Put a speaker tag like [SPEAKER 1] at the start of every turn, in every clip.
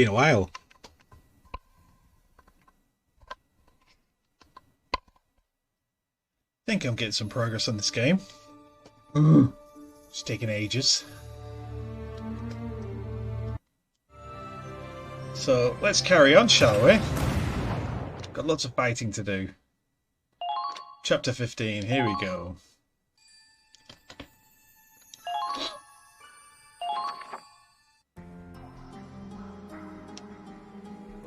[SPEAKER 1] Been a while. Think I'm getting some progress on this game. It's taking ages. So let's carry on, shall we? Got lots of fighting to do. Chapter 15, here we go.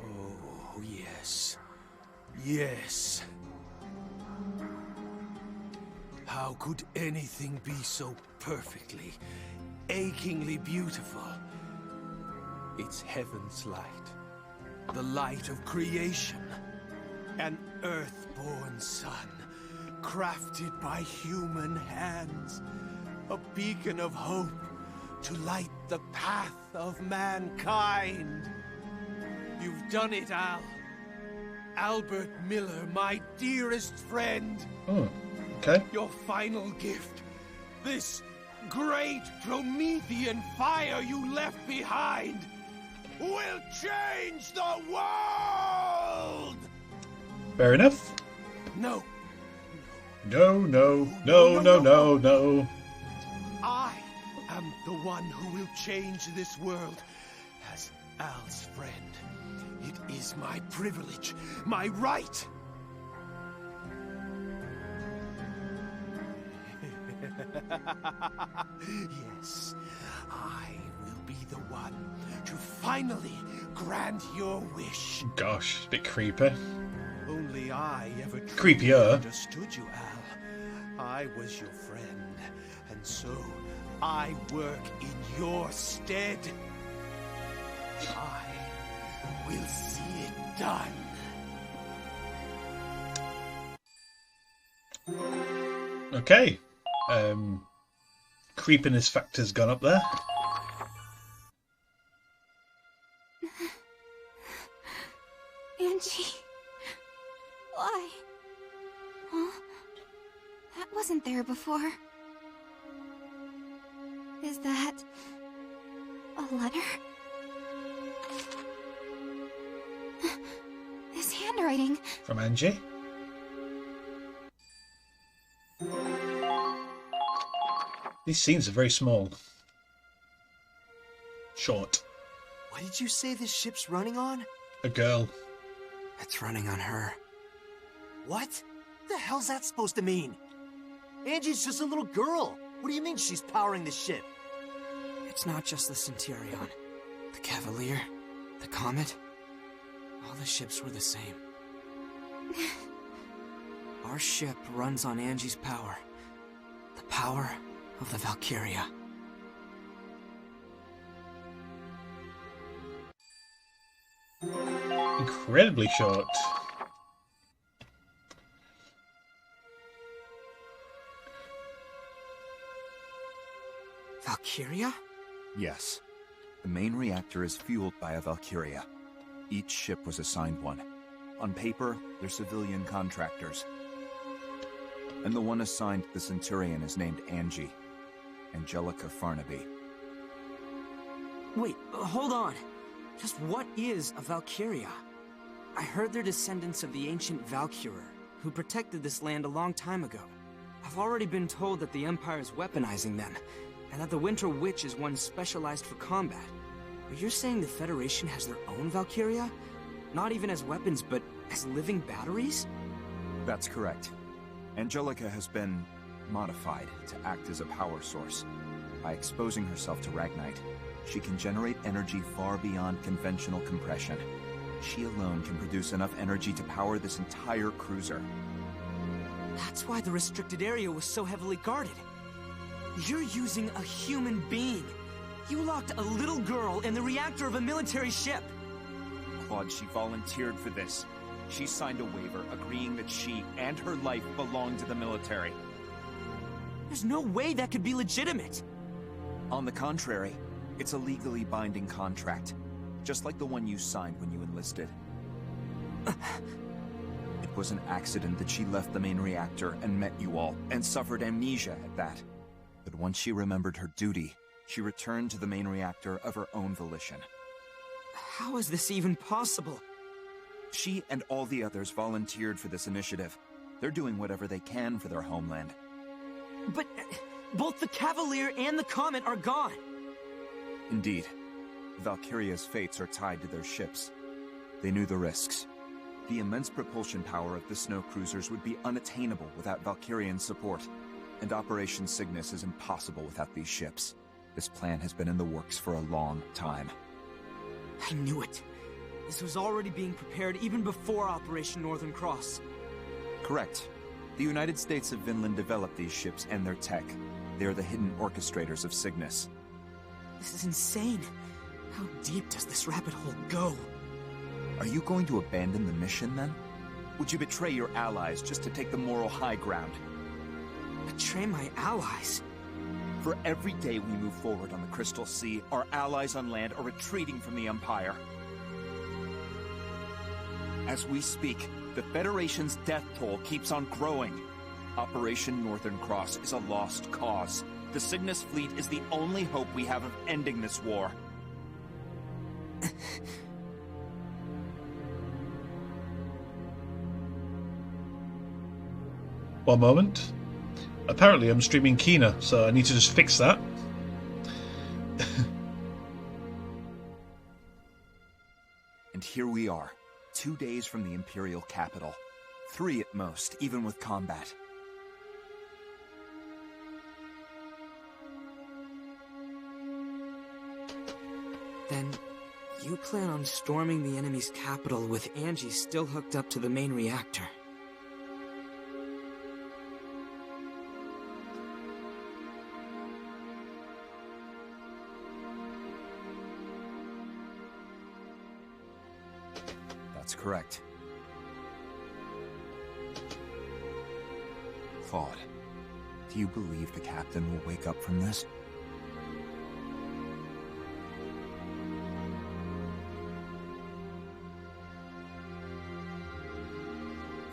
[SPEAKER 2] Oh, yes. Yes. How could anything be so perfectly, achingly beautiful? It's heaven's light. The light of creation. An earthborn sun, crafted by human hands. A beacon of hope to light the path of mankind. You've done it, Al. Albert Miller, my dearest friend.
[SPEAKER 1] Oh, okay.
[SPEAKER 2] Your final gift. This great Promethean fire you left behind will change the world!
[SPEAKER 1] Fair enough.
[SPEAKER 2] No.
[SPEAKER 1] No.
[SPEAKER 2] I am the one who will change this world as Al's friend. It is my privilege, my right. Yes, I will be the one to finally grant your wish.
[SPEAKER 1] Gosh, a bit creepy.
[SPEAKER 2] Only I ever
[SPEAKER 1] Creepier.
[SPEAKER 2] understood you, Al. I was your friend, and so I work in your stead. I will see it done.
[SPEAKER 1] Okay. Creepiness factor's gone up there.
[SPEAKER 3] Angie. Why? Huh? That wasn't there before. Is that a letter? This handwriting.
[SPEAKER 1] From Angie. These scenes are very small. Short.
[SPEAKER 4] What did you say this ship's running on?
[SPEAKER 1] A girl.
[SPEAKER 4] It's running on her. What? The hell's that supposed to mean? Angie's just a little girl. What do you mean she's powering the ship?
[SPEAKER 5] It's not just the Centurion. The Cavalier, the Comet. All the ships were the same. Our ship runs on Angie's power. The power of the Valkyria.
[SPEAKER 1] Incredibly short.
[SPEAKER 5] Valkyria?
[SPEAKER 6] Yes. The main reactor is fueled by a Valkyria. Each ship was assigned one. On paper, they're civilian contractors. And the one assigned to the Centurion is named Angie. Angelica Farnaby.
[SPEAKER 5] Wait, hold on. Just what is a Valkyria? I heard they're descendants of the ancient Valkyr, who protected this land a long time ago. I've already been told that the Empire is weaponizing them, and that the Winter Witch is one specialized for combat. But you're saying the Federation has their own Valkyria? Not even as weapons, but as living batteries?
[SPEAKER 6] That's correct. Angelica has been modified to act as a power source. By exposing herself to Ragnite, she can generate energy far beyond conventional compression. She alone can produce enough energy to power this entire cruiser.
[SPEAKER 5] That's why the restricted area was so heavily guarded. You're using a human being. You locked a little girl in the reactor of a military ship.
[SPEAKER 6] Claude, she volunteered for this. She signed a waiver agreeing that she and her life belong to the military.
[SPEAKER 5] There's no way that could be legitimate.
[SPEAKER 6] On the contrary, it's a legally binding contract, just like the one you signed when you enlisted. It was an accident that she left the main reactor and met you all, and suffered amnesia at that. But once she remembered her duty, she returned to the main reactor of her own volition.
[SPEAKER 5] How is this even possible?
[SPEAKER 6] She and all the others volunteered for this initiative. They're doing whatever they can for their homeland.
[SPEAKER 5] But both the Cavalier and the Comet are gone.
[SPEAKER 6] Indeed. Valkyria's fates are tied to their ships. They knew the risks. The immense propulsion power of the snow cruisers would be unattainable without Valkyrian support, and Operation Cygnus is impossible without these ships. This plan has been in the works for a long time.
[SPEAKER 5] I knew it. This was already being prepared even before Operation Northern Cross.
[SPEAKER 6] Correct. The United States of Vinland developed these ships and their tech. They are the hidden orchestrators of Cygnus.
[SPEAKER 5] This is insane. How deep does this rabbit hole go?
[SPEAKER 6] Are you going to abandon the mission, then? Would you betray your allies just to take the moral high ground?
[SPEAKER 5] Betray my allies?
[SPEAKER 6] For every day we move forward on the Crystal Sea, our allies on land are retreating from the Empire. As we speak, the Federation's death toll keeps on growing. Operation Northern Cross is a lost cause. The Cygnus fleet is the only hope we have of ending this war.
[SPEAKER 1] One moment. Apparently I'm streaming Kina, so I need to just fix that.
[SPEAKER 6] And here we are, 2 days from the Imperial capital. 3 at most, even with combat.
[SPEAKER 5] Then, you plan on storming the enemy's capital with Angie still hooked up to the main reactor.
[SPEAKER 6] That's correct. Claude, do you believe the captain will wake up from this?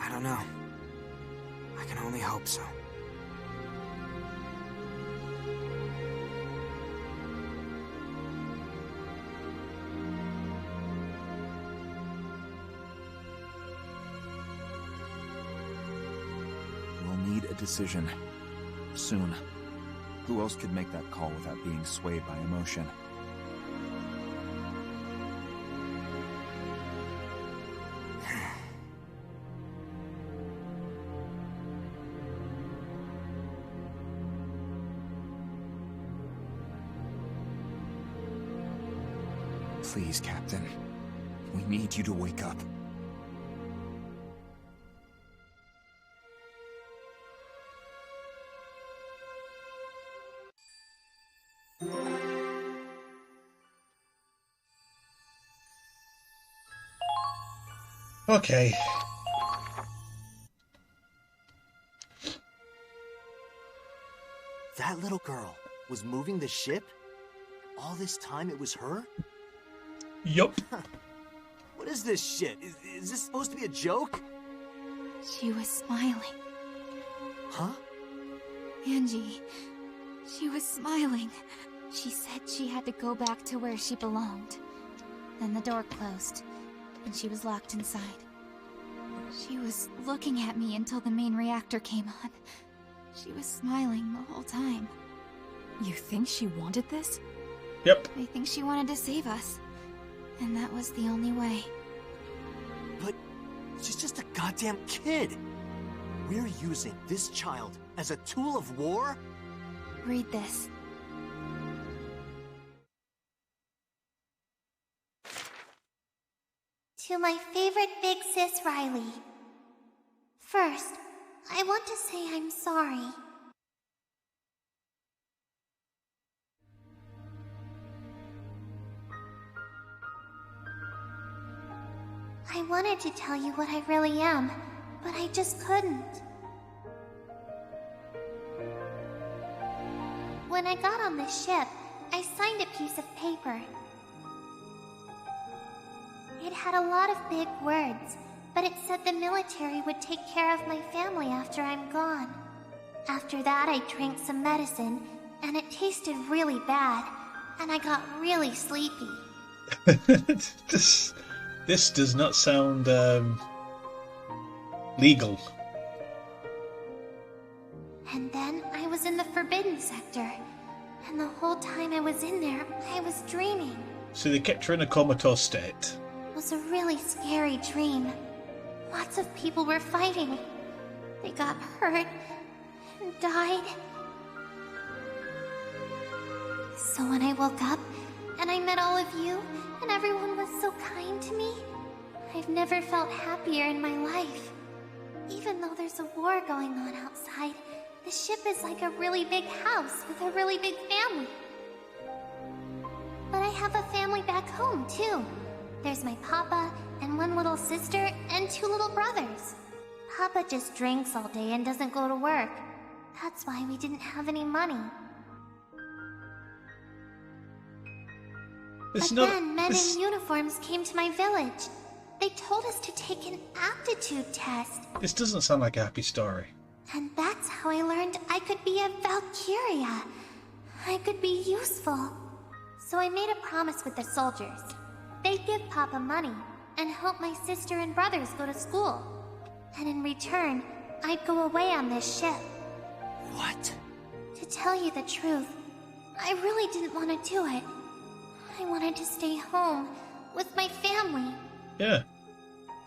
[SPEAKER 5] I don't know. I can only hope so.
[SPEAKER 6] We'll need a decision. Soon. Who else could make that call without being swayed by emotion? Please, Captain. We need you to wake up.
[SPEAKER 1] Okay.
[SPEAKER 4] That little girl was moving the ship? All this time it was her?
[SPEAKER 1] Yup.
[SPEAKER 4] What is this shit? Is this supposed to be a joke?
[SPEAKER 3] She was smiling.
[SPEAKER 4] Huh?
[SPEAKER 3] Angie, she was smiling. She said she had to go back to where she belonged. Then the door closed, and she was locked inside. She was looking at me until the main reactor came on. She was smiling the whole time.
[SPEAKER 7] You think she wanted this?
[SPEAKER 1] Yep.
[SPEAKER 3] I think she wanted to save us. And that was the only way.
[SPEAKER 4] But she's just a goddamn kid. We're using this child as a tool of war?
[SPEAKER 3] Read this.
[SPEAKER 8] To my favorite big sis Riley. First, I want to say I'm sorry. I wanted to tell you what I really am, but I just couldn't. When I got on the ship, I signed a piece of paper. It had a lot of big words, but it said the military would take care of my family after I'm gone. After that, I drank some medicine, and it tasted really bad, and I got really sleepy.
[SPEAKER 1] this does not sound legal.
[SPEAKER 8] And then I was in the Forbidden Sector. And the whole time I was in there, I was dreaming.
[SPEAKER 1] So they kept her in a comatose state.
[SPEAKER 8] It was a really scary dream. Lots of people were fighting. They got hurt and died. So when I woke up and I met all of you and everyone was so kind to me, I've never felt happier in my life. Even though there's a war going on outside, the ship is like a really big house with a really big family. But I have a family back home too. There's my papa and one little sister and 2 little brothers. Papa just drinks all day and doesn't go to work. That's why we didn't have any money. Then men in uniforms came to my village. They told us to take an aptitude test.
[SPEAKER 1] This doesn't sound like a happy story.
[SPEAKER 8] And that's how I learned I could be a Valkyria. I could be useful. So I made a promise with the soldiers. They'd give Papa money and help my sister and brothers go to school. And in return, I'd go away on this ship.
[SPEAKER 4] What?
[SPEAKER 8] To tell you the truth, I really didn't want to do it. I wanted to stay home with my family.
[SPEAKER 1] Yeah.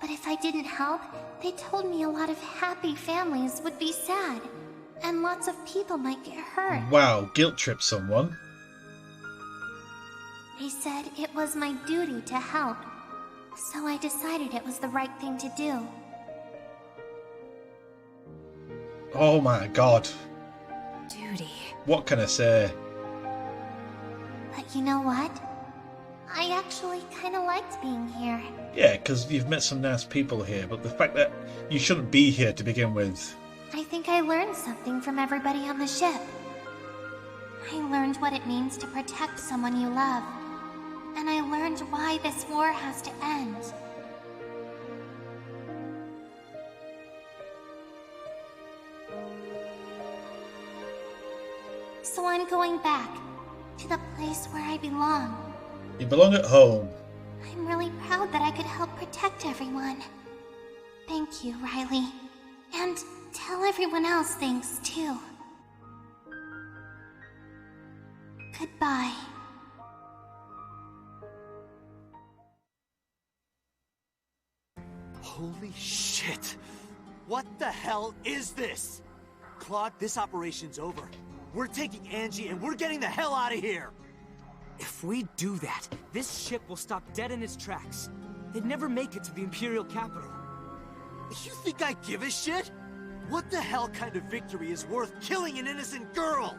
[SPEAKER 8] But if I didn't help, they told me a lot of happy families would be sad, and lots of people might get hurt.
[SPEAKER 1] Wow, guilt trip someone.
[SPEAKER 8] They said it was my duty to help, so I decided it was the right thing to do.
[SPEAKER 1] Oh my god.
[SPEAKER 7] Duty.
[SPEAKER 1] What can I say?
[SPEAKER 8] But you know what? I actually kind of liked being here.
[SPEAKER 1] Yeah, because you've met some nice people here, but the fact that you shouldn't be here to begin with.
[SPEAKER 8] I think I learned something from everybody on the ship. I learned what it means to protect someone you love. And I learned why this war has to end. So I'm going back to the place where I belong.
[SPEAKER 1] You belong at home.
[SPEAKER 8] I'm really proud that I could help protect everyone. Thank you, Riley. And tell everyone else thanks, too. Goodbye.
[SPEAKER 4] Holy shit! What the hell is this? Claude, this operation's over. We're taking Angie and we're getting the hell out of here!
[SPEAKER 5] If we do that, this ship will stop dead in its tracks. They'd never make it to the Imperial capital.
[SPEAKER 4] You think I give a shit? What the hell kind of victory is worth killing an innocent girl?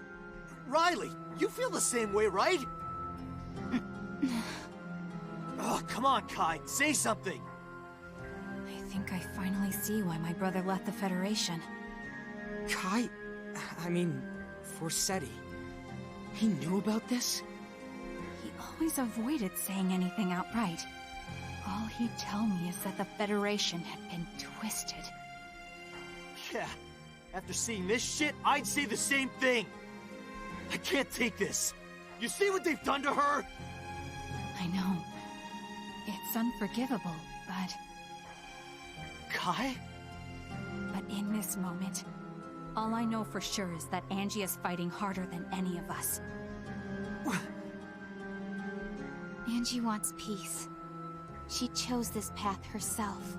[SPEAKER 4] Riley, you feel the same way, right? Oh, come on, Kai, say something!
[SPEAKER 7] I think I finally see why my brother left the Federation.
[SPEAKER 5] Kai? I mean, Forseti. He knew about this?
[SPEAKER 7] He always avoided saying anything outright. All he'd tell me is that the Federation had been twisted.
[SPEAKER 4] Yeah, after seeing this shit, I'd say the same thing. I can't take this. You see what they've done to her?
[SPEAKER 7] I know. It's unforgivable, but...
[SPEAKER 4] Kai?
[SPEAKER 7] But in this moment, all I know for sure is that Angie is fighting harder than any of us. Angie wants peace. She chose this path herself.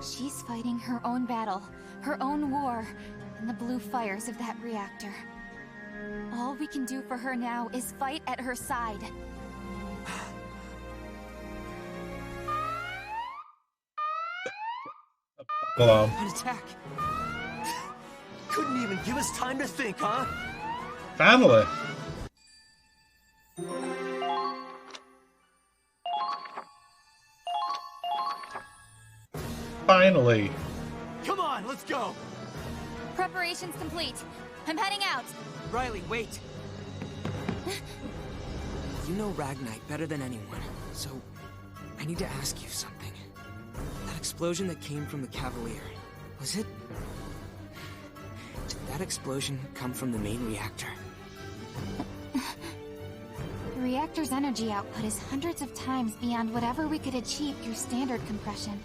[SPEAKER 7] She's fighting her own battle, her own war, in the blue fires of that reactor. All we can do for her now is fight at her side.
[SPEAKER 1] Alarm.
[SPEAKER 5] An attack!
[SPEAKER 4] Couldn't even give us time to think, huh?
[SPEAKER 1] Family. Finally.
[SPEAKER 4] Come on, let's go!
[SPEAKER 3] Preparations complete. I'm heading out.
[SPEAKER 5] Riley, wait! You know Ragnite better than anyone, so I need to ask you something. That explosion that came from the Cavalier, was it... Did that explosion come from the main reactor?
[SPEAKER 3] The reactor's energy output is hundreds of times beyond whatever we could achieve through standard compression.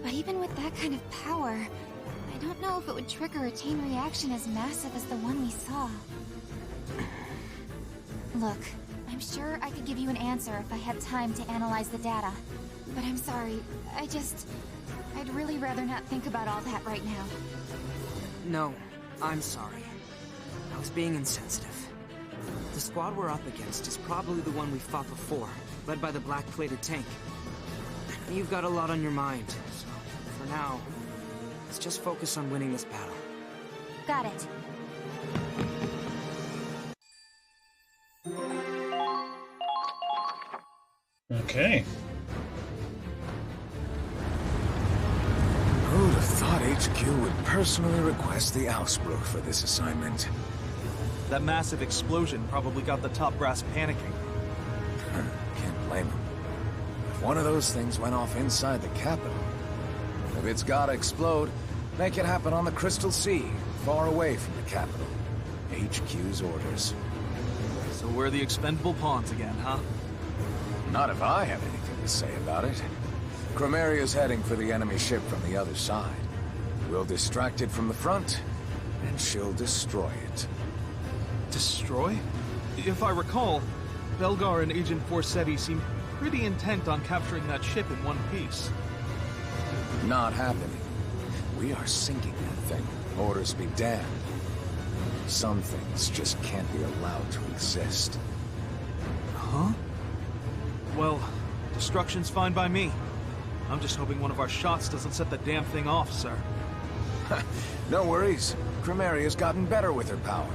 [SPEAKER 3] But even with that kind of power, I don't know if it would trigger a chain reaction as massive as the one we saw. Look, I'm sure I could give you an answer if I had time to analyze the data. But I'm sorry, I'd really rather not think about all that right now.
[SPEAKER 5] No, I'm sorry. I was being insensitive. The squad we're up against is probably the one we fought before, led by the black-plated tank. I know you've got a lot on your mind, so for now, let's just focus on winning this battle.
[SPEAKER 3] Got it.
[SPEAKER 1] Okay.
[SPEAKER 9] Who'd have thought HQ would personally request the Ausbruch for this assignment?
[SPEAKER 10] That massive explosion probably got the top brass panicking.
[SPEAKER 9] Can't blame them. If one of those things went off inside the capital, if it's gotta explode, make it happen on the Crystal Sea, far away from the capital. HQ's orders.
[SPEAKER 10] So we're the expendable pawns again, huh?
[SPEAKER 9] Not if I have anything to say about it. Chromaria's heading for the enemy ship from the other side. We'll distract it from the front, and she'll destroy it.
[SPEAKER 10] Destroy? If I recall, Belgar and Agent Forsetti seemed pretty intent on capturing that ship in one piece.
[SPEAKER 9] Not happening. We are sinking that thing. Orders be damned. Some things just can't be allowed to exist.
[SPEAKER 10] Huh? Well, destruction's fine by me. I'm just hoping one of our shots doesn't set the damn thing off, sir.
[SPEAKER 9] No worries. Chromaria's gotten better with her power.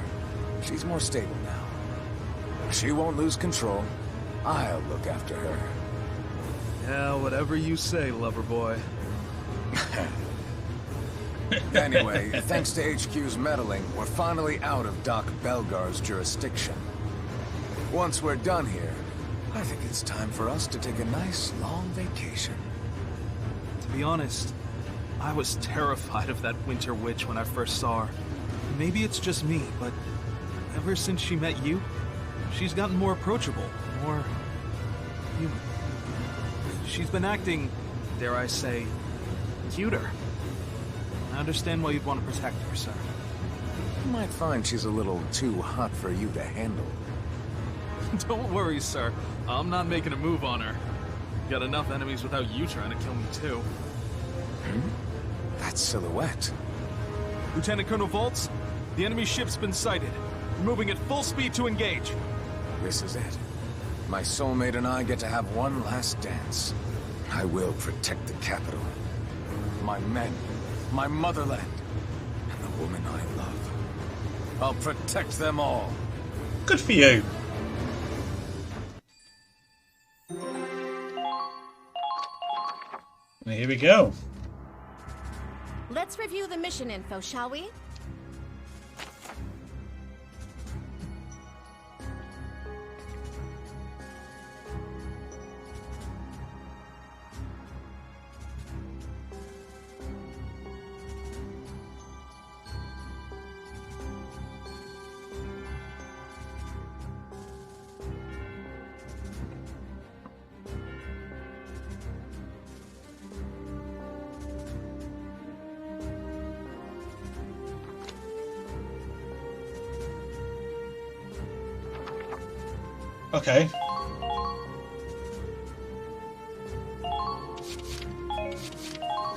[SPEAKER 9] She's more stable now. She won't lose control. I'll look after her.
[SPEAKER 10] Yeah, whatever you say, lover boy.
[SPEAKER 9] Anyway, thanks to HQ's meddling, we're finally out of Doc Belgar's jurisdiction. Once we're done here, I think it's time for us to take a nice, long vacation.
[SPEAKER 10] To be honest, I was terrified of that Winter Witch when I first saw her. Maybe it's just me, but ever since she met you, she's gotten more approachable, more human. She's been acting, dare I say, cuter. I understand why you'd want to protect her, sir.
[SPEAKER 9] You might find she's a little too hot for you to handle.
[SPEAKER 10] Don't worry, sir. I'm not making a move on her. Got enough enemies without you trying to kill me, too.
[SPEAKER 9] That silhouette.
[SPEAKER 10] Lieutenant Colonel Voltz, the enemy ship's been sighted. We're moving at full speed to engage.
[SPEAKER 9] This is it. My soulmate and I get to have one last dance. I will protect the capital. My men, my motherland, and the woman I love. I'll protect them all.
[SPEAKER 1] Good for you. And here we go.
[SPEAKER 11] Let's review the mission info, shall we?
[SPEAKER 1] Okay.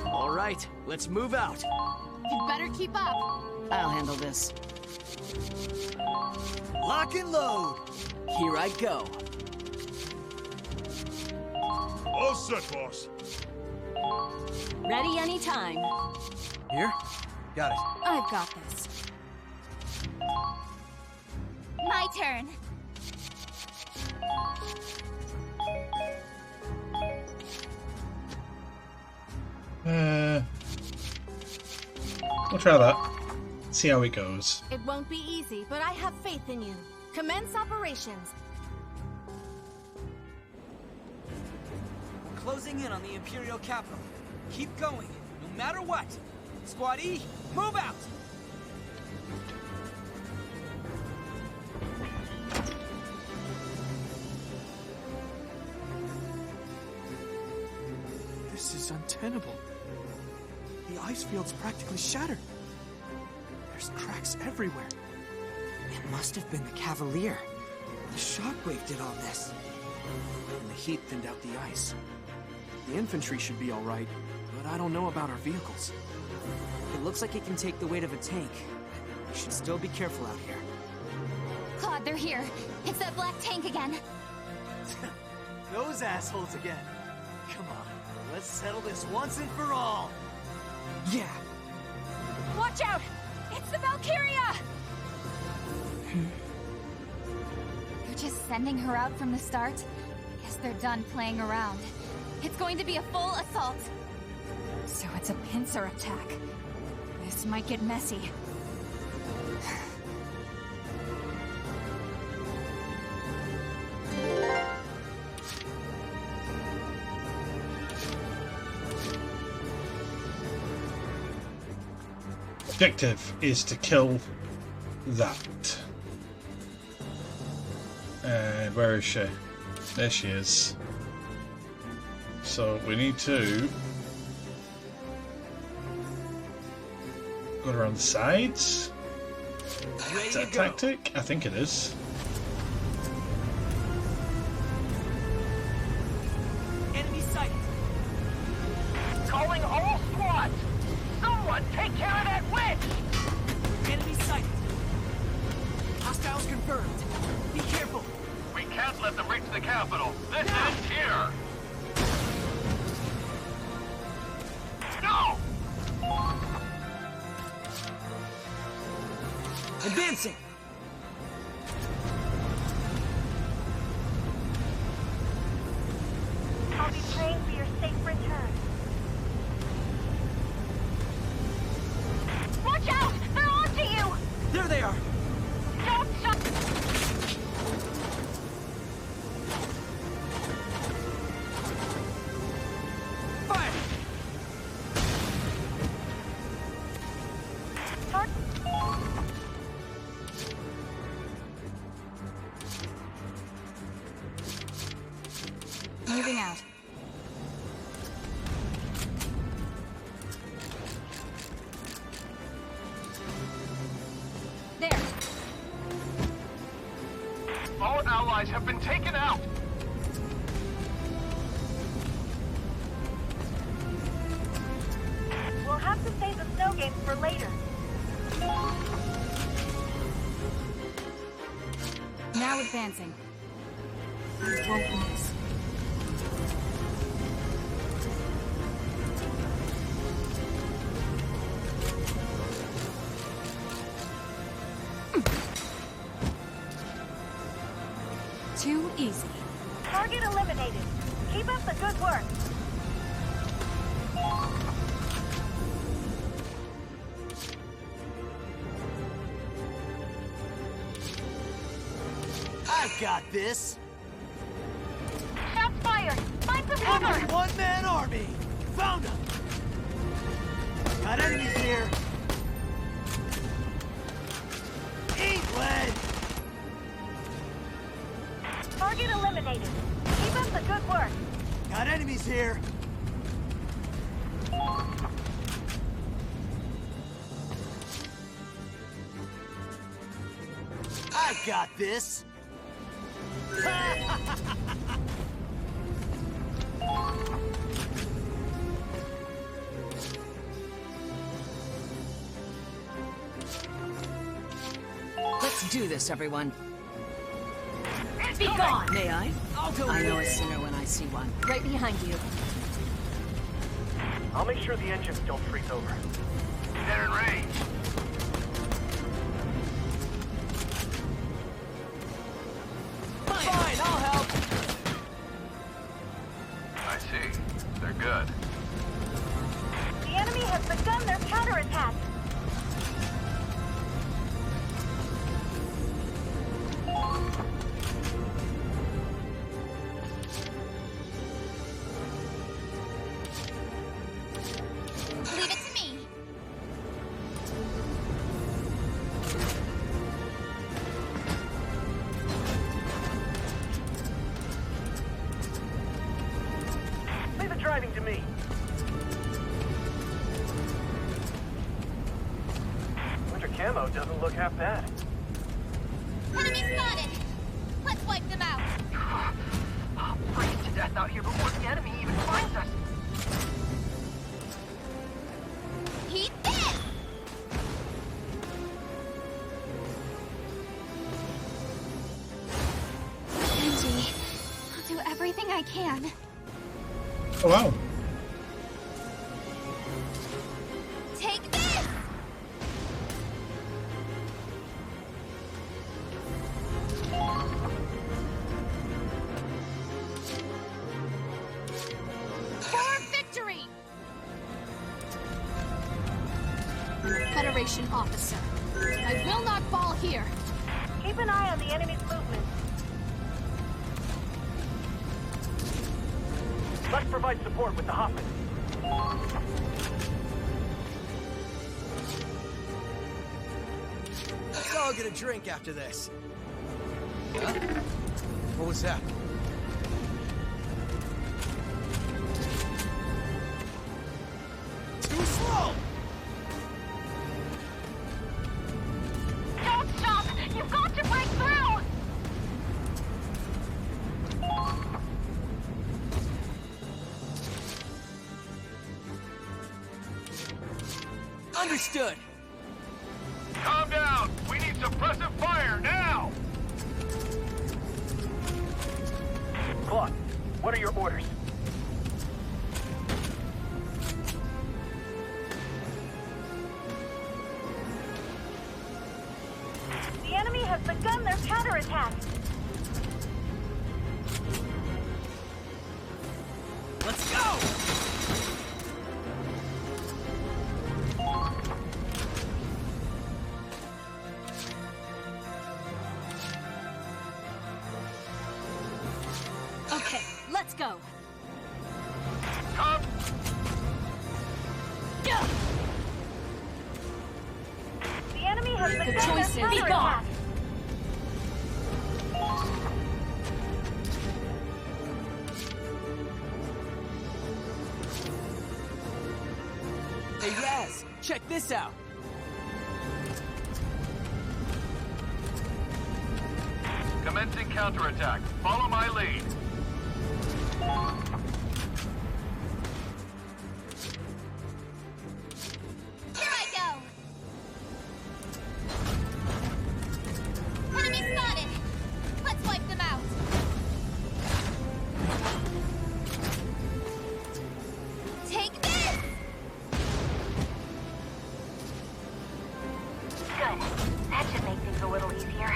[SPEAKER 4] All right, let's move out.
[SPEAKER 11] You'd better keep up.
[SPEAKER 12] I'll handle this.
[SPEAKER 4] Lock and load.
[SPEAKER 12] Here I go.
[SPEAKER 2] All set, boss.
[SPEAKER 11] Ready anytime.
[SPEAKER 10] Here? Got it.
[SPEAKER 11] I've got this.
[SPEAKER 3] My turn.
[SPEAKER 1] We'll try that. See how it goes.
[SPEAKER 11] It won't be easy, but I have faith in you. Commence operations.
[SPEAKER 5] We're closing in on the Imperial capital. Keep going, no matter what. Squad E, move out! is untenable. The ice field's practically shattered. There's cracks everywhere. It must have been the Cavalier. The shockwave did all this. And the heat thinned out the ice. The infantry should be all right, but I don't know about our vehicles. It looks like it can take the weight of a tank. We should still be careful out here.
[SPEAKER 7] Claude, they're here. It's that black tank again.
[SPEAKER 4] Those assholes again. Come on, let's settle this once and for all.
[SPEAKER 5] Yeah.
[SPEAKER 7] Watch out! It's the Valkyria! They're just sending her out from the start? Guess they're done playing around. It's going to be a full assault. So it's a pincer attack. This might get messy.
[SPEAKER 1] Objective is to kill that. And where is she? There she is. So we need to go around the sides. Is that a tactic? I think it is.
[SPEAKER 4] Enemy sighted.
[SPEAKER 13] Calling all squads! Someone take care of that witch!
[SPEAKER 4] Enemy sighted. Hostiles confirmed. Be careful.
[SPEAKER 13] We can't let them reach the capital. This ends here. No!
[SPEAKER 4] Advancing.
[SPEAKER 8] I'll be praying for your safe return.
[SPEAKER 13] Watch out! They're onto you!
[SPEAKER 4] There they are.
[SPEAKER 13] Don't shut...
[SPEAKER 4] Fire.
[SPEAKER 7] Moving out. There.
[SPEAKER 13] All allies have been taken out!
[SPEAKER 8] We'll have to save the snow games for later.
[SPEAKER 7] Now advancing. I won't miss. Too easy.
[SPEAKER 8] Target eliminated. Keep up the good work.
[SPEAKER 4] I got this.
[SPEAKER 8] Shots fired. Find some cover.
[SPEAKER 4] Enemy one-man army. Found them. Got enemies here. Eat lead.
[SPEAKER 8] Target eliminated. Keep up the good work.
[SPEAKER 4] Got enemies here. I got this.
[SPEAKER 12] Let's do this, everyone.
[SPEAKER 11] Be gone!
[SPEAKER 12] May I?
[SPEAKER 4] I'll go.
[SPEAKER 12] I know a sinner when I see one.
[SPEAKER 11] Right behind you.
[SPEAKER 13] I'll make sure the engines don't freeze over. They're in range.
[SPEAKER 4] Fine, I'll help.
[SPEAKER 13] I see. They're good.
[SPEAKER 8] The enemy has begun their counterattack.
[SPEAKER 3] Leave it to me.
[SPEAKER 13] Leave the driving to me. ammo doesn't look half bad.
[SPEAKER 7] Enemy spotted! Let's wipe them out!
[SPEAKER 13] I'll freeze to death out here before the enemy even finds us.
[SPEAKER 7] Eat this! Angie, I'll do everything I can.
[SPEAKER 1] Oh wow.
[SPEAKER 7] Take this! For victory!
[SPEAKER 11] Federation officer. I will not fall here.
[SPEAKER 13] Keep an eye on the enemy's movement. Let's provide support with the Hoffman.
[SPEAKER 4] Let's all get a drink after this. Huh? What was that? Too slow!
[SPEAKER 13] Don't stop! You've got to break through!
[SPEAKER 4] Understood!
[SPEAKER 14] Calm down! We need suppressive fire, now!
[SPEAKER 13] Claude, what are your orders? The enemy has begun their counterattack.
[SPEAKER 4] Let's go!
[SPEAKER 11] Okay, let's go.
[SPEAKER 14] Come!
[SPEAKER 13] The enemy has begun their
[SPEAKER 11] choice is be
[SPEAKER 13] counterattack.
[SPEAKER 11] gone.
[SPEAKER 4] Hey, Yaz, check this out.
[SPEAKER 14] Commencing counterattack. Follow my lead.
[SPEAKER 7] Here I go! Enemy spotted! Let's wipe them out! Take this!
[SPEAKER 8] Good. That should make things a little easier.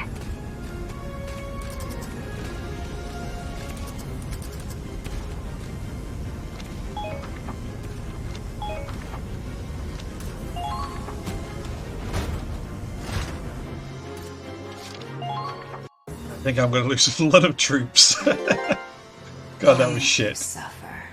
[SPEAKER 1] I think I'm going to lose a lot of troops. God, that was shit.
[SPEAKER 12] Suffer.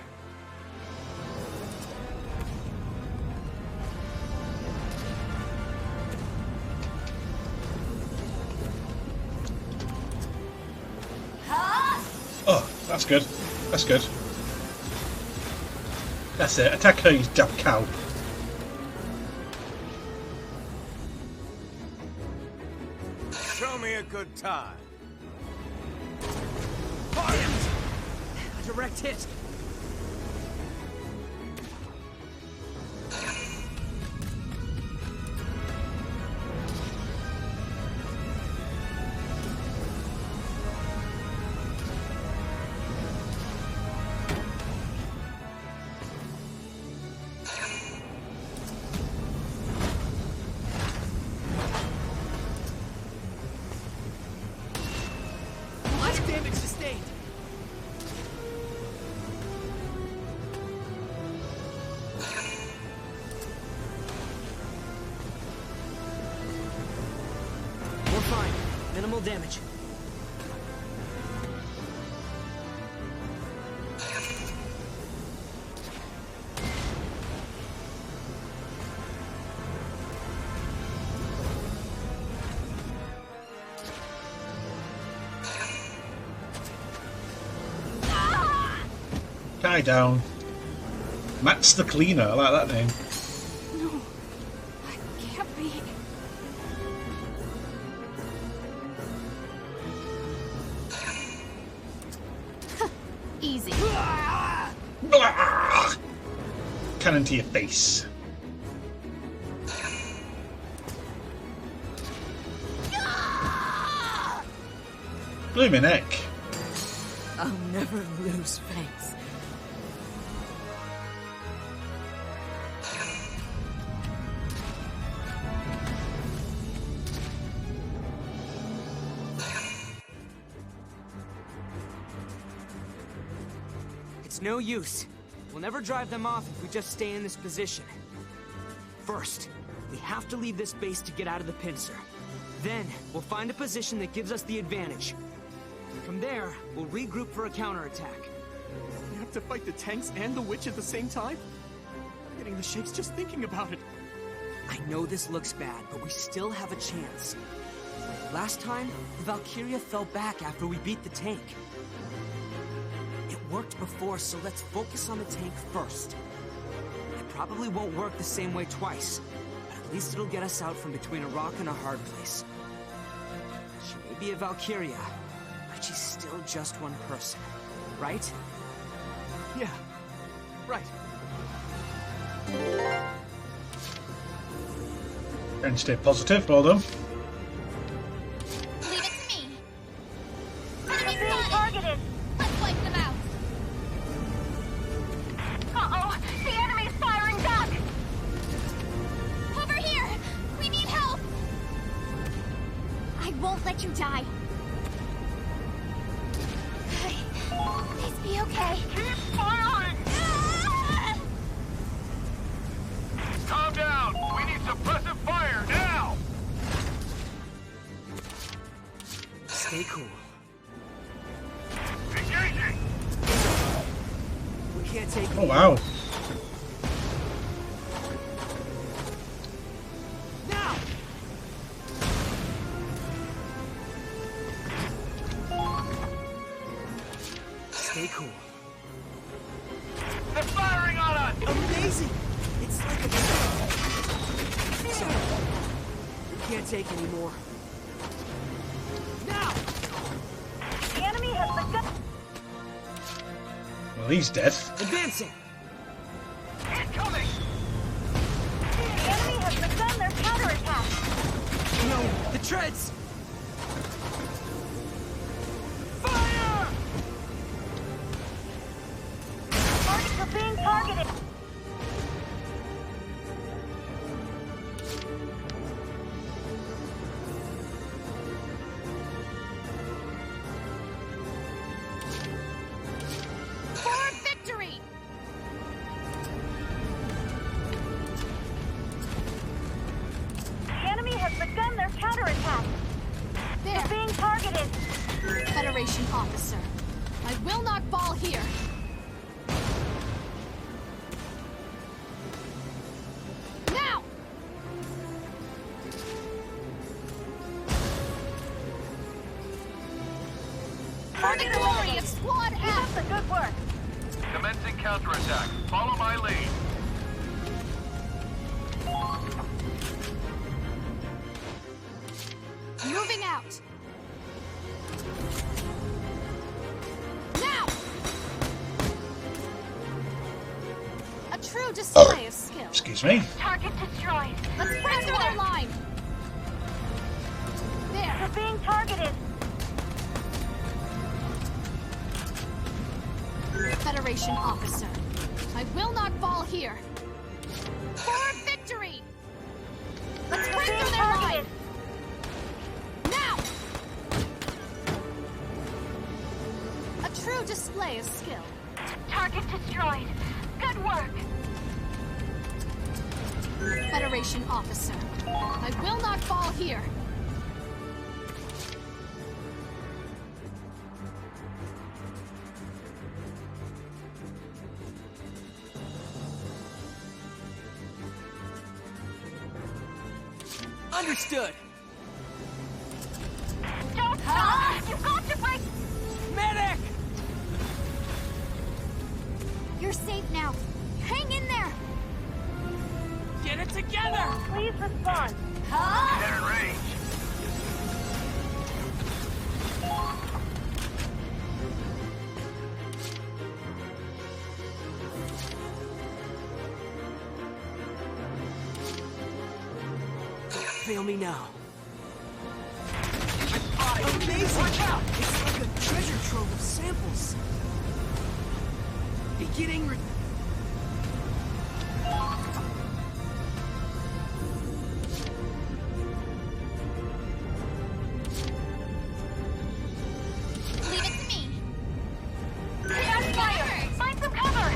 [SPEAKER 1] Oh, that's good. That's good. That's it. Attack her, you damn cow.
[SPEAKER 4] Show me a good time.
[SPEAKER 5] A direct hit.
[SPEAKER 4] What damage sustained?
[SPEAKER 5] We're fine. Minimal damage.
[SPEAKER 1] Guy down. Matt's the Cleaner. I like that name.
[SPEAKER 11] No, I can't be.
[SPEAKER 1] Blah! Cannon to your face. Blooming heck.
[SPEAKER 12] I'll never lose face.
[SPEAKER 5] It's no use. We'll never drive them off if we just stay in this position. First, we have to leave this base to get out of the pincer. Then, we'll find a position that gives us the advantage. From there, we'll regroup for a counterattack.
[SPEAKER 4] We have to fight the tanks and the witch at the same time? I'm getting the shakes just thinking about it.
[SPEAKER 5] I know this looks bad, but we still have a chance. Last time, the Valkyria fell back after we beat the tank. It worked before, so let's focus on the tank first. It probably won't work the same way twice, but at least it'll get us out from between a rock and a hard place. She may be a Valkyria, but she's still just one person, right?
[SPEAKER 4] Yeah, right.
[SPEAKER 1] And stay positive, well done.
[SPEAKER 3] Leave it to me.
[SPEAKER 8] They're being targeted.
[SPEAKER 3] Let's wipe them out.
[SPEAKER 8] Uh-oh, the enemy's firing back.
[SPEAKER 3] Over here! We need help! I won't let you die. Please be okay.
[SPEAKER 14] Keep firing! Calm down. We need suppressive fire now.
[SPEAKER 5] Stay cool.
[SPEAKER 14] Engaging.
[SPEAKER 5] We can't take
[SPEAKER 1] Oh wow.
[SPEAKER 5] now! Stay cool.
[SPEAKER 14] They're firing on us.
[SPEAKER 5] Amazing! It's like a... Sorry. We can't take any more. Now!
[SPEAKER 8] The enemy has begun.
[SPEAKER 1] Well, he's dead.
[SPEAKER 5] Advancing!
[SPEAKER 14] Incoming.
[SPEAKER 8] The enemy has begun their counterattack.
[SPEAKER 5] No! The treads!
[SPEAKER 14] Fire!
[SPEAKER 8] Targets are being targeted.
[SPEAKER 3] For victory!
[SPEAKER 8] The enemy has begun their counterattack.
[SPEAKER 3] There!
[SPEAKER 8] They're being targeted.
[SPEAKER 3] Federation officer. I will not fall here. Now! For the glory of Squad
[SPEAKER 8] Keep
[SPEAKER 3] F!
[SPEAKER 8] up the good work.
[SPEAKER 14] Commencing counterattack. Follow my lead.
[SPEAKER 3] Moving out! Now! A true display of skill.
[SPEAKER 1] Excuse me.
[SPEAKER 8] Target destroyed.
[SPEAKER 3] Let's pressure their line! There!
[SPEAKER 8] They're being targeted.
[SPEAKER 3] Federation officer. I will not fall here. For victory! Let's
[SPEAKER 8] They're
[SPEAKER 3] break
[SPEAKER 8] being
[SPEAKER 3] through their line!
[SPEAKER 8] targeted.
[SPEAKER 3] Now! A true display of skill.
[SPEAKER 8] Target destroyed. Good work.
[SPEAKER 3] Federation officer. I will not fall here.
[SPEAKER 5] Understood!
[SPEAKER 8] Don't stop. You've got to break.
[SPEAKER 5] Medic!
[SPEAKER 3] You're safe now. Hang in there.
[SPEAKER 5] Get it together!
[SPEAKER 8] Please respond.
[SPEAKER 14] Get in range.
[SPEAKER 4] fail me now.
[SPEAKER 13] Amazing! Watch out!
[SPEAKER 4] It's like a treasure trove of samples. Beginning.
[SPEAKER 3] Leave it to me.
[SPEAKER 13] Gas fire! Find some cover!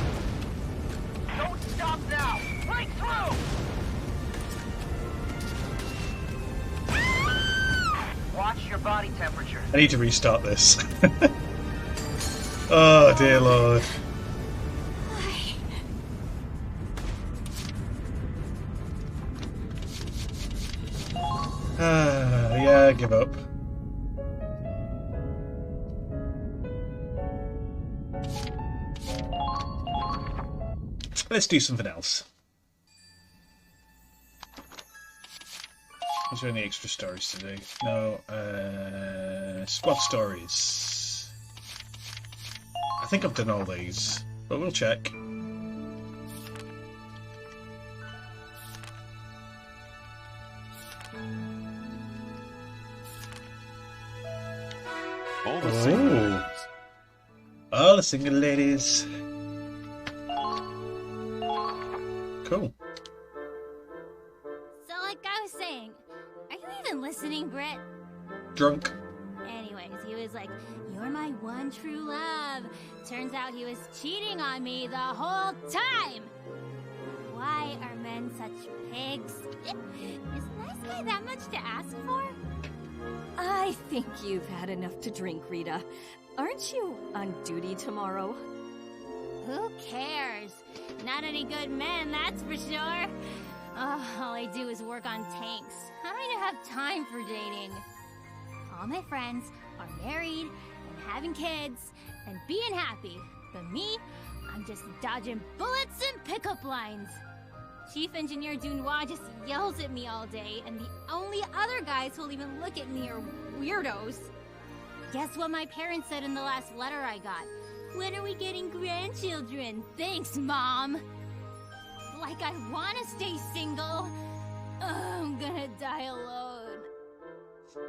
[SPEAKER 13] Don't stop now! Break through! Watch your body temperature.
[SPEAKER 1] I need to restart this. Oh dear lord. Yeah, give up. Let's do something else. Is there any extra stories to do? No. Squad stories. I think I've done all these, but we'll check.
[SPEAKER 6] All the single.
[SPEAKER 1] All the single ladies. Cool.
[SPEAKER 7] So, like I was saying, are you even listening, Britt?
[SPEAKER 1] Drunk.
[SPEAKER 7] Anyways, he was like, "You're my one true love." Turns out he was cheating on me the whole time. Why are men such pigs? Is a nice guy that much to ask for?
[SPEAKER 12] I think you've had enough to drink, Rita. Aren't you on duty tomorrow?
[SPEAKER 7] Who cares? Not any good men, that's for sure. All I do is work on tanks. I don't even have time for dating. All my friends are married and having kids and being happy. But me, I'm just dodging bullets and pickup lines. Chief Engineer Dunois just yells at me all day, and the only other guys who'll even look at me are weirdos. Guess what my parents said in the last letter I got? When are we getting grandchildren? Thanks, Mom. Like I want to stay single. I'm gonna die alone.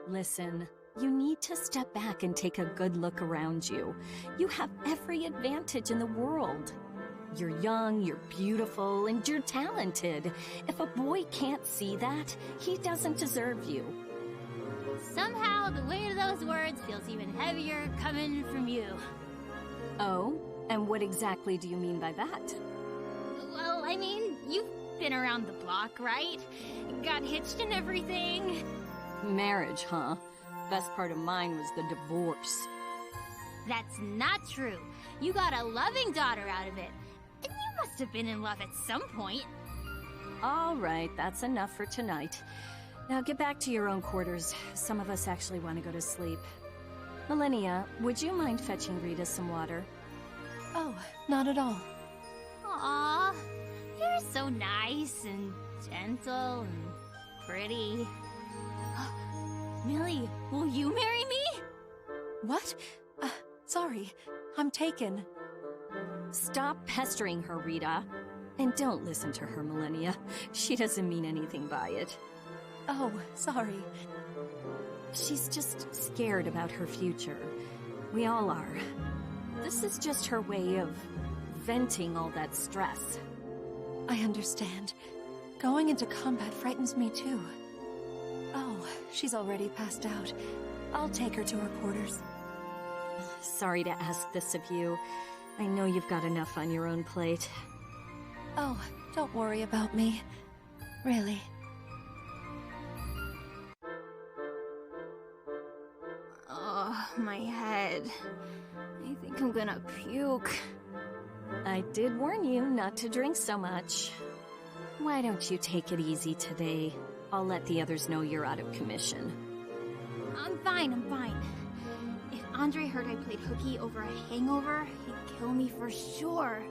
[SPEAKER 12] Listen, you need to step back and take a good look around you. You have every advantage in the world. You're young, you're beautiful, and you're talented. If a boy can't see that, he doesn't deserve you.
[SPEAKER 7] Somehow, the weight of those words feels even heavier coming from you.
[SPEAKER 12] Oh? And what exactly do you mean by that?
[SPEAKER 7] Well, I mean, you've been around the block, right? Got hitched and everything.
[SPEAKER 12] Marriage, huh? Best part of mine was the divorce.
[SPEAKER 7] That's not true. You got a loving daughter out of it. And you must have been in love at some point.
[SPEAKER 12] All right, that's enough for tonight. Now get back to your own quarters. Some of us actually want to go to sleep. Millennia, would you mind fetching Rita some water?
[SPEAKER 11] Oh, not at all.
[SPEAKER 7] Aw, you're so nice and gentle and pretty. Millie, will you marry me?
[SPEAKER 11] What? Sorry, I'm taken.
[SPEAKER 12] Stop pestering her, Rita. And don't listen to her, Millennia. She doesn't mean anything by it.
[SPEAKER 11] Oh, sorry.
[SPEAKER 12] She's just scared about her future. We all are. This is just her way of venting all that stress.
[SPEAKER 11] I understand. Going into combat frightens me too. Oh, she's already passed out. I'll take her to her quarters.
[SPEAKER 12] Sorry to ask this of you. I know you've got enough on your own plate.
[SPEAKER 11] Oh, don't worry about me. Really.
[SPEAKER 7] Oh, my head. I think I'm gonna puke.
[SPEAKER 12] I did warn you not to drink so much. Why don't you take it easy today? I'll let the others know you're out of commission.
[SPEAKER 7] I'm fine. If Andre heard I played hooky over a hangover, he'd kill me for sure.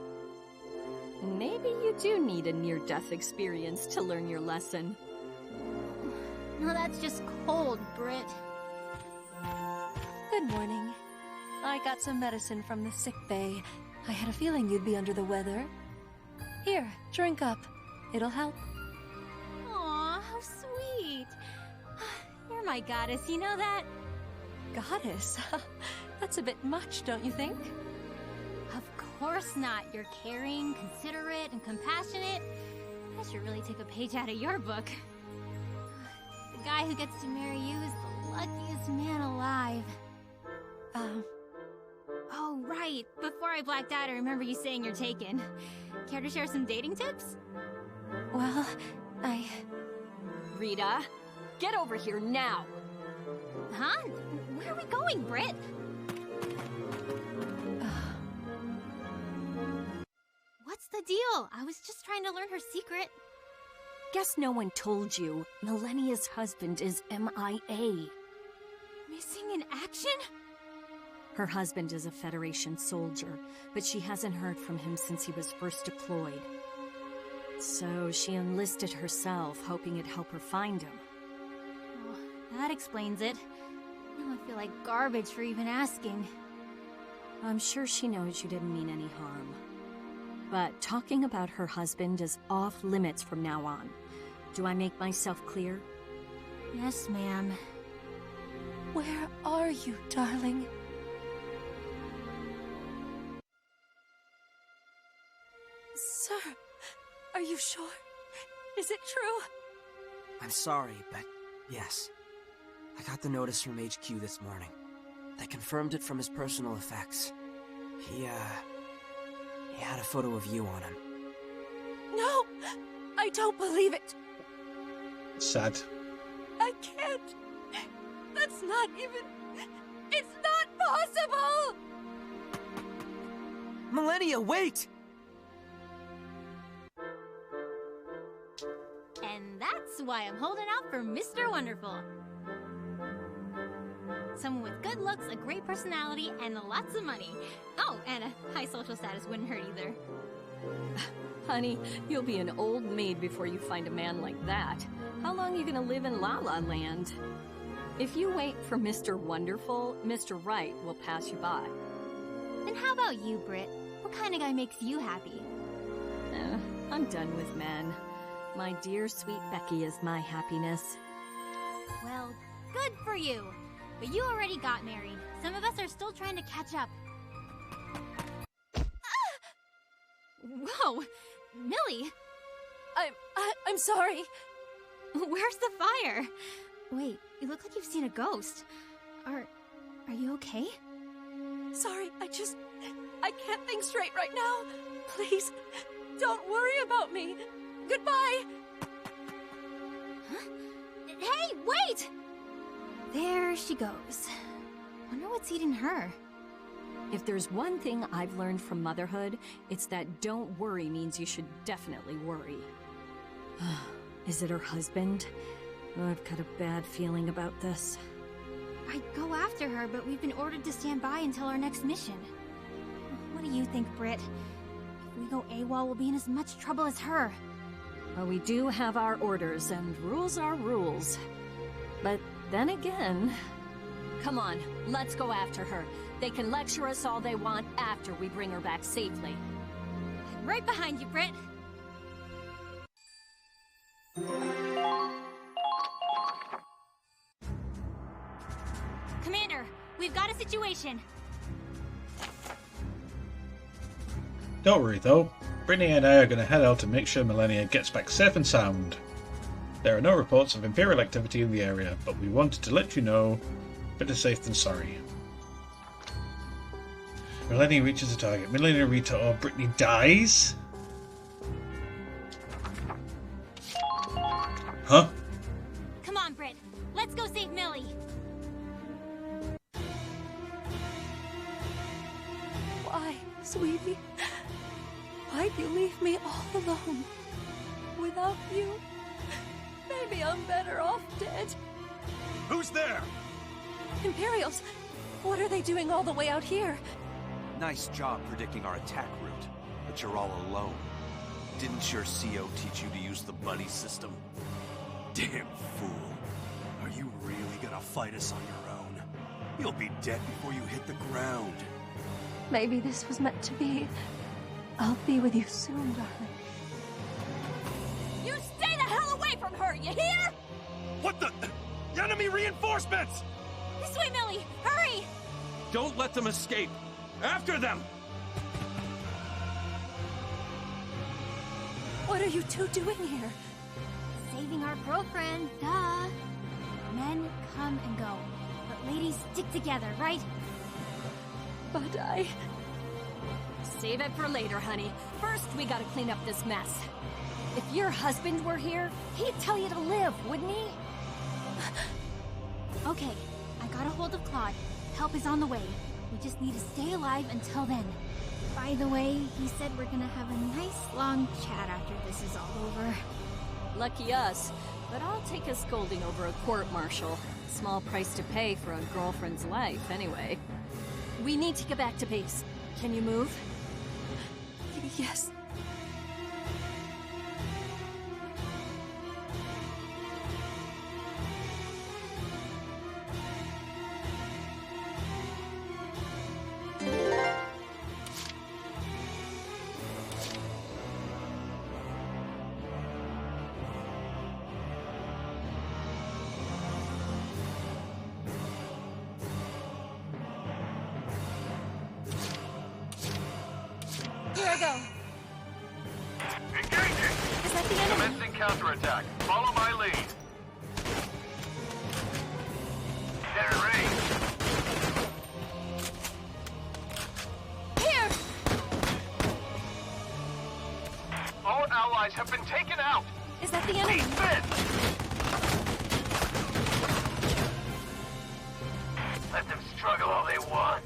[SPEAKER 12] Maybe you do need a near-death experience to learn your lesson.
[SPEAKER 7] No, that's just cold, Britt.
[SPEAKER 11] Good morning. I got some medicine from the sick bay. I had a feeling you'd be under the weather. Here, drink up. It'll help.
[SPEAKER 7] Aw, how sweet. my goddess, you know that?
[SPEAKER 11] Goddess? That's a bit much, don't you think?
[SPEAKER 7] Of course not. You're caring, considerate, and compassionate. I should really take a page out of your book. The guy who gets to marry you is the luckiest man alive. Oh, right. Before I blacked out, I remember you saying you're taken. Care to share some dating tips?
[SPEAKER 11] Well,
[SPEAKER 12] Rita, get over here now!
[SPEAKER 7] Huh? Where are we going, Britt? What's the deal? I was just trying to learn her secret.
[SPEAKER 12] Guess no one told you. Millennia's husband is MIA.
[SPEAKER 7] Missing in action?
[SPEAKER 12] Her husband is a Federation soldier, but she hasn't heard from him since he was first deployed. So she enlisted herself, hoping it'd help her find him.
[SPEAKER 7] Oh, that explains it. Now I feel like garbage for even asking.
[SPEAKER 12] I'm sure she knows you didn't mean any harm. But talking about her husband is off limits from now on. Do I make myself clear?
[SPEAKER 7] Yes, ma'am.
[SPEAKER 11] where are you, darling? Sir, are you sure? Is it true?
[SPEAKER 5] I'm sorry, but yes. I got the notice from HQ this morning. They confirmed it from his personal effects. He had a photo of you on him.
[SPEAKER 11] No! I don't believe it!
[SPEAKER 1] Sad.
[SPEAKER 11] I can't! That's not even... It's not possible!
[SPEAKER 5] Millennia, wait!
[SPEAKER 7] And that's why I'm holding out for Mr. Wonderful. Someone with good looks, a great personality, and lots of money. Oh, and a high social status wouldn't hurt either.
[SPEAKER 12] Honey, you'll be an old maid before you find a man like that. How long are you gonna live in La La Land? If you wait for Mr. Wonderful, Mr. Right will pass you by.
[SPEAKER 7] Then how about you, Britt? What kind of guy makes you happy?
[SPEAKER 12] I'm done with men. My dear sweet Becky is my happiness.
[SPEAKER 7] Well, good for you. But you already got married. Some of us are still trying to catch up. Whoa! Millie!
[SPEAKER 11] I'm sorry.
[SPEAKER 7] Where's the fire? Wait, you look like you've seen a ghost. Are you okay?
[SPEAKER 11] Sorry, I can't think straight right now. Please, don't worry about me. Goodbye!
[SPEAKER 7] Huh? Hey, wait! There she goes. Wonder what's eating her.
[SPEAKER 12] If there's one thing I've learned from motherhood, it's that don't worry means you should definitely worry. Is it her husband? I've got a bad feeling about this.
[SPEAKER 7] I'd go after her, but we've been ordered to stand by until our next mission. What do you think, Britt? If we go AWOL, we'll be in as much trouble as her.
[SPEAKER 12] Well, we do have our orders, and rules are rules. But then again... Come on, let's go after her. They can lecture us all they want after we bring her back safely.
[SPEAKER 7] Right behind you, Britt. Commander, we've got a situation.
[SPEAKER 1] Don't worry though, Brittany and I are going to head out to make sure Millennia gets back safe and sound. There are no reports of Imperial activity in the area, but we wanted to let you know. Better safe than sorry. Millennia reaches the target. Millennia, Rita, or Brittany dies? Huh?
[SPEAKER 7] Come on, Britt. Let's go save Millie.
[SPEAKER 11] Why, sweetie? Why'd you leave me all alone? Without you, maybe I'm better off dead.
[SPEAKER 14] Who's there?
[SPEAKER 11] Imperials! What are they doing all the way out here?
[SPEAKER 6] Nice job predicting our attack route, but you're all alone.
[SPEAKER 2] Didn't your CO teach you to use the buddy system? Damn fool. Are you really gonna fight us on your own? You'll be dead before you hit the ground.
[SPEAKER 11] Maybe this was meant to be. I'll be with you soon, darling.
[SPEAKER 12] You stay the hell away from her, you hear?
[SPEAKER 2] What the... Enemy reinforcements!
[SPEAKER 7] This way, Millie! Hurry!
[SPEAKER 2] Don't let them escape! After them!
[SPEAKER 11] What are you two doing here?
[SPEAKER 3] Saving our girlfriend, duh. Men come and go, but ladies stick together, right?
[SPEAKER 11] But I...
[SPEAKER 12] Save it for later, honey. First, we gotta clean up this mess. If your husband were here, he'd tell you to live, wouldn't he?
[SPEAKER 3] Okay, I got a hold of Claude. Help is on the way. We just need to stay alive until then. By the way, he said we're gonna have a nice long chat after this is all over.
[SPEAKER 12] Lucky us. But I'll take a scolding over a court-martial. Small price to pay for a girlfriend's life, anyway. We need to get back to base. Can you move?
[SPEAKER 11] Yes.
[SPEAKER 3] Here I go.
[SPEAKER 14] Engaging!
[SPEAKER 3] Is that the enemy?
[SPEAKER 14] Commencing counterattack. Follow my lead. They're in range.
[SPEAKER 3] Here!
[SPEAKER 14] All allies have been taken out.
[SPEAKER 3] Is that the enemy?
[SPEAKER 14] Let them struggle all they want.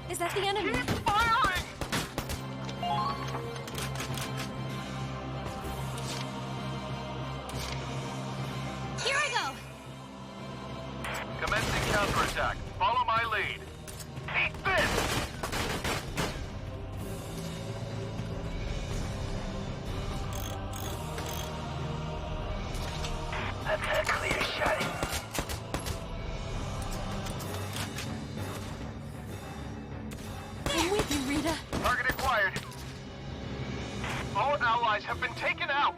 [SPEAKER 3] Is that the enemy?
[SPEAKER 14] Keep firing!
[SPEAKER 3] Here I go!
[SPEAKER 14] Commencing counterattack. Follow my lead. Eat this! I've got a clear shot.
[SPEAKER 11] I'm with you, Rita.
[SPEAKER 14] Target acquired. All allies have been taken out.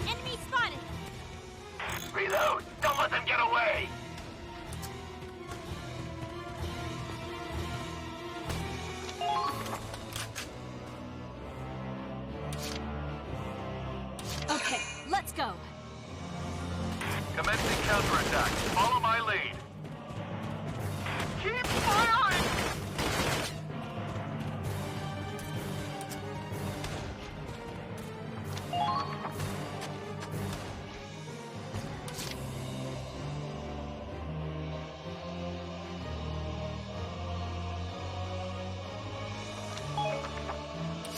[SPEAKER 3] Enemy spotted!
[SPEAKER 14] Reload. Don't let them get away.
[SPEAKER 12] Okay, let's go.
[SPEAKER 14] Commencing counterattack. Follow my lead. Keep firing!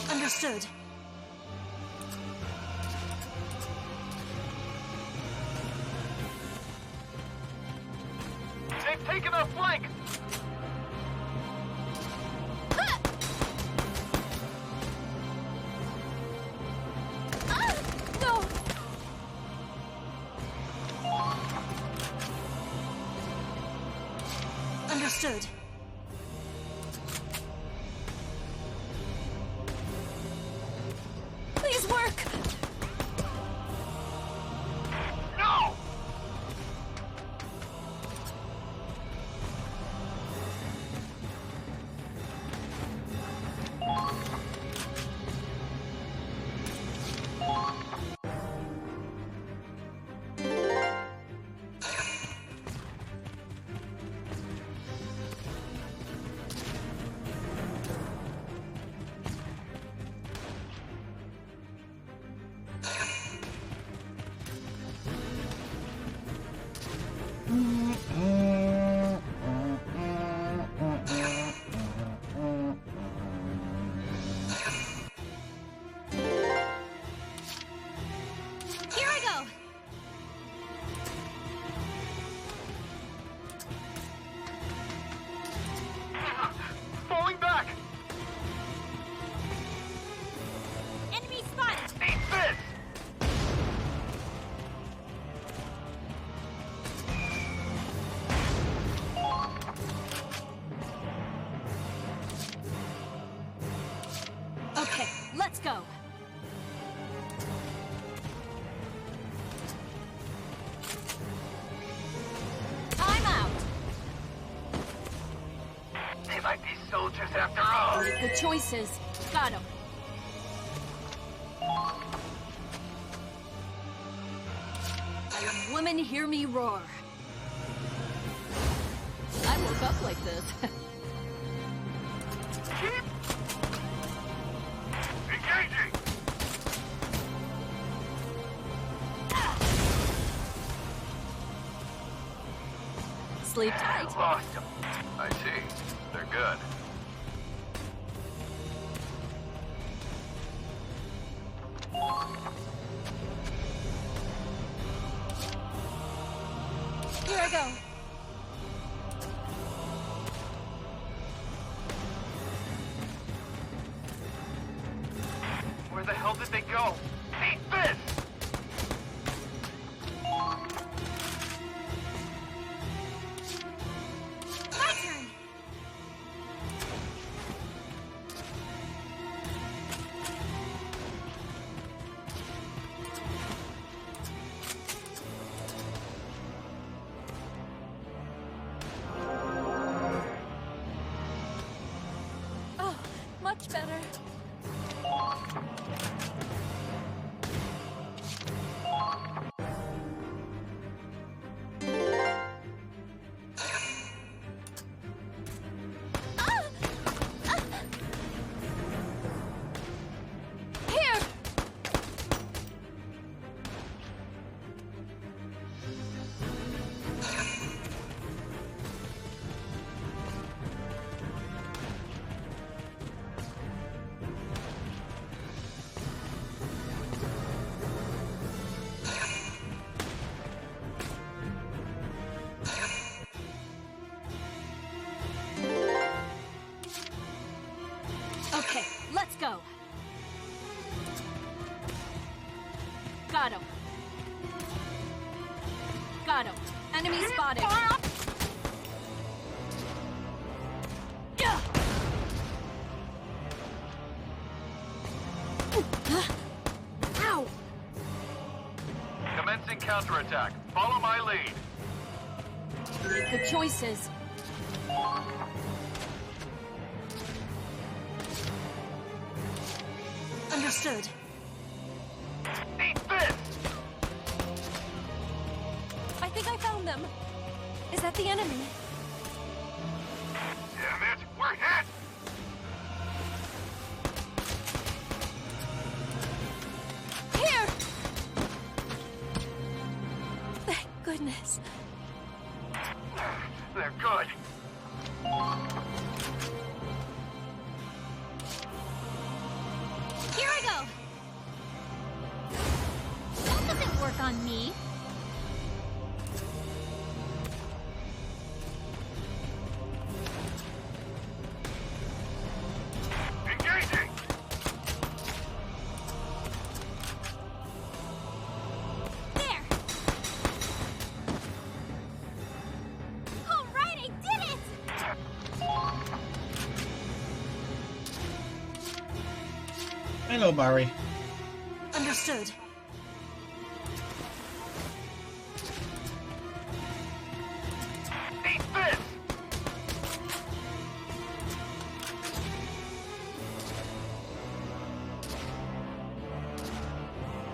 [SPEAKER 11] Understood.
[SPEAKER 14] They've taken our flank!
[SPEAKER 3] No!
[SPEAKER 11] Understood.
[SPEAKER 3] Please work!
[SPEAKER 14] No!
[SPEAKER 12] good choices. Got him. Women hear me roar. I woke up like this.
[SPEAKER 14] Engaging!
[SPEAKER 12] Sleep tight.
[SPEAKER 14] Lost them. I see. They're good.
[SPEAKER 7] Here I go.
[SPEAKER 14] Where the hell did they go? Eat this!
[SPEAKER 7] My turn.
[SPEAKER 11] Oh, much better.
[SPEAKER 7] Here!
[SPEAKER 12] Okay, let's go. Got him. Got him. Enemy spotted. Yeah. Ow!
[SPEAKER 14] Commencing counterattack. Follow my lead.
[SPEAKER 12] Make good choices.
[SPEAKER 11] Understood.
[SPEAKER 14] Eat this!
[SPEAKER 11] I think I found them. Is that the enemy?
[SPEAKER 14] Damn it! We're hit!
[SPEAKER 7] Here!
[SPEAKER 11] Thank goodness.
[SPEAKER 14] They're good.
[SPEAKER 7] Here I go! That doesn't work on me.
[SPEAKER 14] Engaging!
[SPEAKER 7] There! Alright, I did it!
[SPEAKER 1] Hello, Barry.
[SPEAKER 11] Understood.
[SPEAKER 14] Eat this!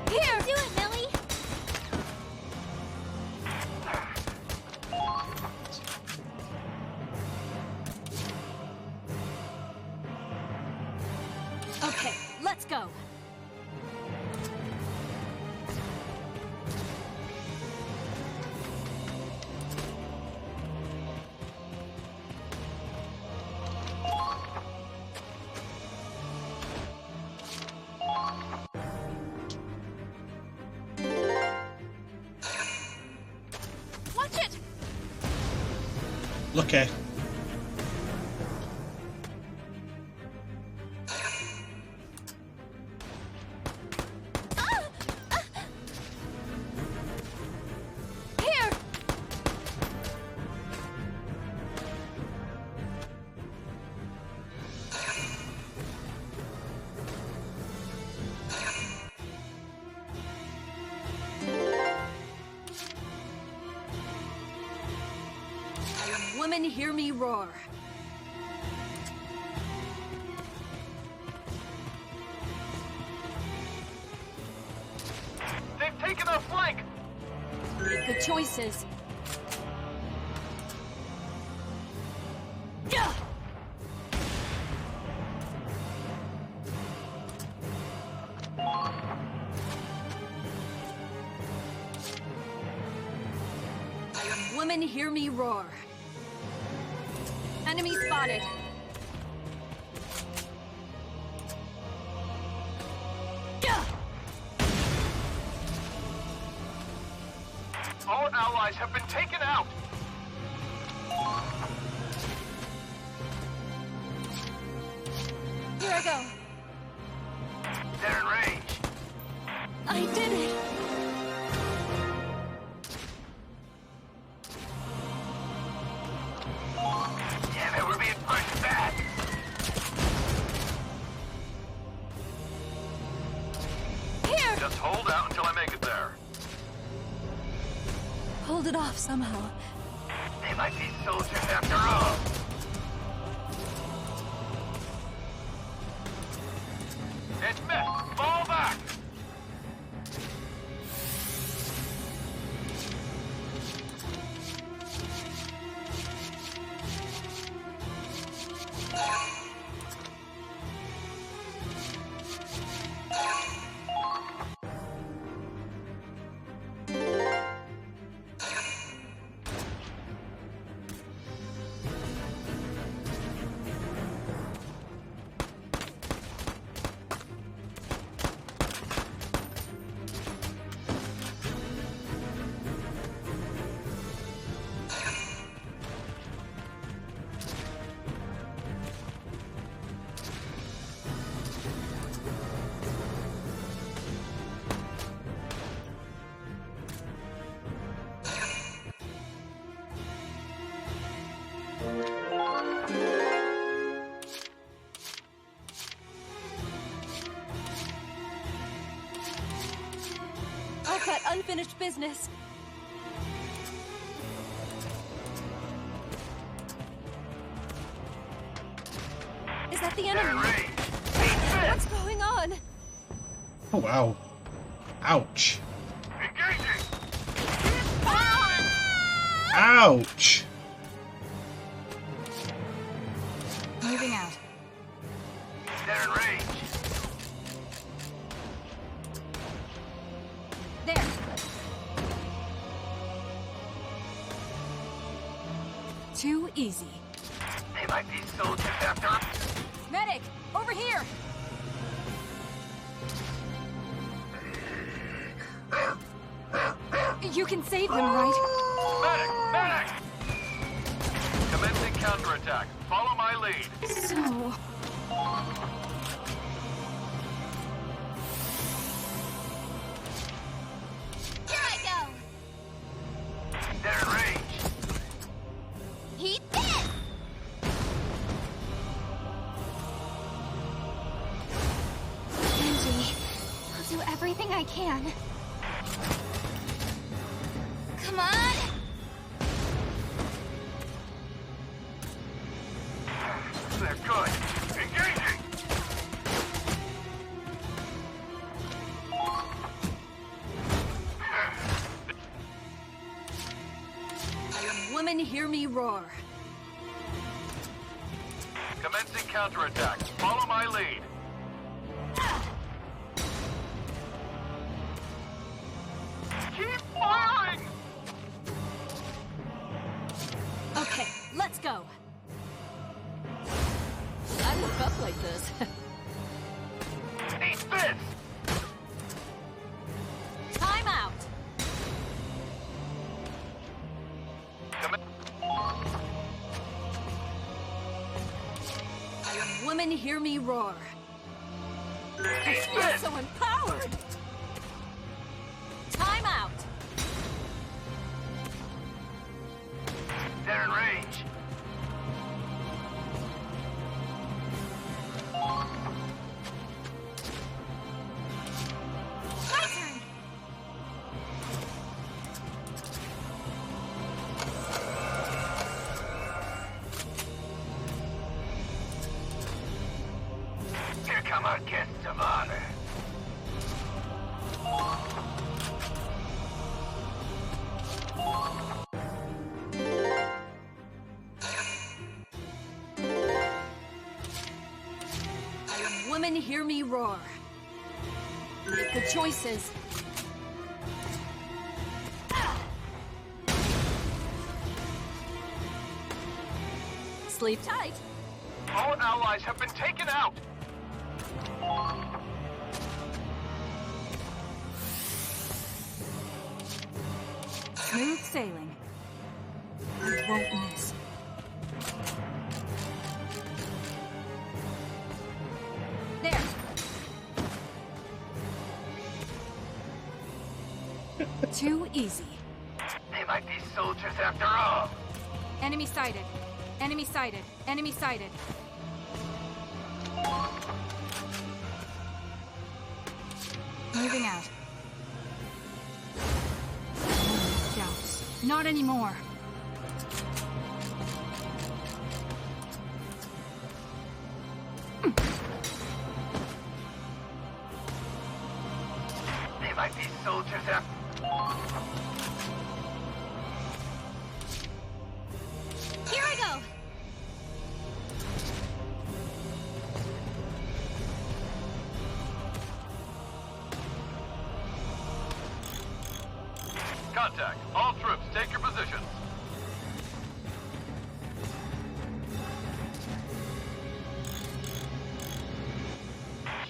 [SPEAKER 7] Here! Do it, Millie!
[SPEAKER 12] Okay, let's go.
[SPEAKER 7] Watch it!
[SPEAKER 1] Lucky.
[SPEAKER 7] Here!
[SPEAKER 12] Women hear me roar. stupid choices. Gah! Woman, hear me roar. Enemy spotted. Gah!
[SPEAKER 14] All allies have been taken out.
[SPEAKER 11] Here I go.
[SPEAKER 14] They're in range.
[SPEAKER 11] I did it!
[SPEAKER 14] Damn it, we're being pushed back.
[SPEAKER 11] Here!
[SPEAKER 14] Just hold out until I make it there.
[SPEAKER 11] Pulled it off somehow.
[SPEAKER 14] They might be soldiers after all. It's missed. Fall back.
[SPEAKER 11] I've got unfinished business. Is that the enemy? What's going on?
[SPEAKER 1] Oh wow. Ouch.
[SPEAKER 14] Engaging.
[SPEAKER 1] Ouch!
[SPEAKER 7] Moving out.
[SPEAKER 14] They're in range.
[SPEAKER 7] There.
[SPEAKER 12] Too easy.
[SPEAKER 14] They might be soldiers after all.
[SPEAKER 7] Medic, over here.
[SPEAKER 11] You can save them, right?
[SPEAKER 14] Medic! Medic! Commencing counterattack. Follow my lead.
[SPEAKER 11] So...
[SPEAKER 8] Here I go!
[SPEAKER 14] They're in range.
[SPEAKER 8] Eat this!
[SPEAKER 3] Angie, I'll do everything I can.
[SPEAKER 8] Come on!
[SPEAKER 14] They're good. Engaging!
[SPEAKER 12] Woman, hear me roar.
[SPEAKER 14] Commencing counterattack. Follow my lead. Keep firing!
[SPEAKER 12] Okay, let's go. I woke up like this.
[SPEAKER 14] Eat this!
[SPEAKER 12] Time out. Woman, hear me roar. I feel so empowered. Time out.
[SPEAKER 14] They're in range.
[SPEAKER 8] My turn!
[SPEAKER 14] Here come our guests of honor.
[SPEAKER 12] and hear me roar. Make good choices. Sleep tight.
[SPEAKER 14] All allies have been taken out.
[SPEAKER 12] Smooth sailing. I won't miss. There. Too easy.
[SPEAKER 14] They might be soldiers after all.
[SPEAKER 7] Enemy sighted. Enemy sighted. Enemy sighted. Moving out. Scouts. Not anymore.
[SPEAKER 14] They might be soldiers after.
[SPEAKER 7] Here I go!
[SPEAKER 14] Contact. All troops, take your positions.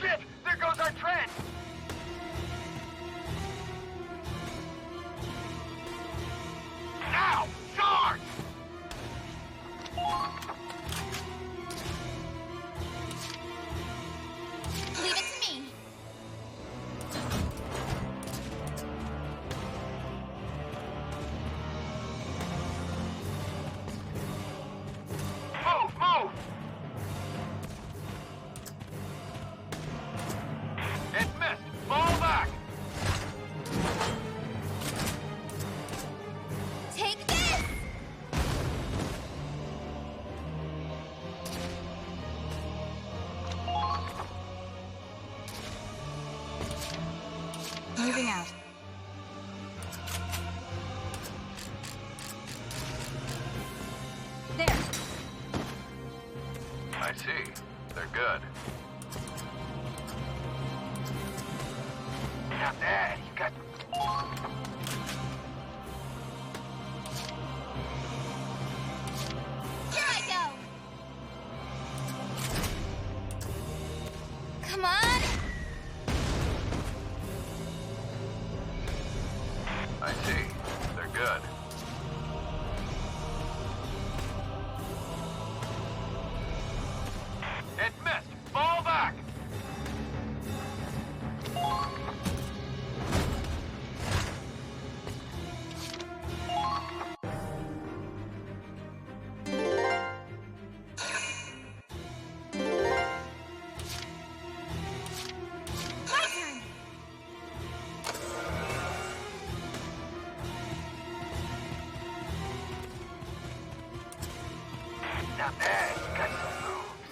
[SPEAKER 14] Shit! There goes our trench! Now! Charge!
[SPEAKER 3] Leave it to me.
[SPEAKER 14] Move! Move! It missed! Fall back!
[SPEAKER 3] Take this!
[SPEAKER 7] Moving out. There.
[SPEAKER 14] I see. They're good. Not bad. You got...
[SPEAKER 3] Here I go! Come on!
[SPEAKER 14] I see. They're good. It missed! Fall back!
[SPEAKER 3] My turn!
[SPEAKER 14] Not bad. You got some moves.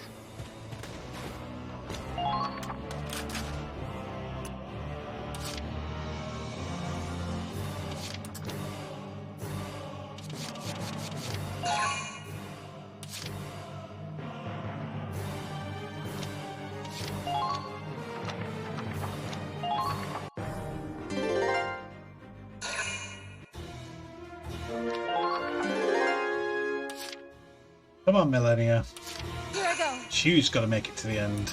[SPEAKER 1] Come on, Millennia.
[SPEAKER 7] Here I go.
[SPEAKER 1] Chu's got to make it to the end.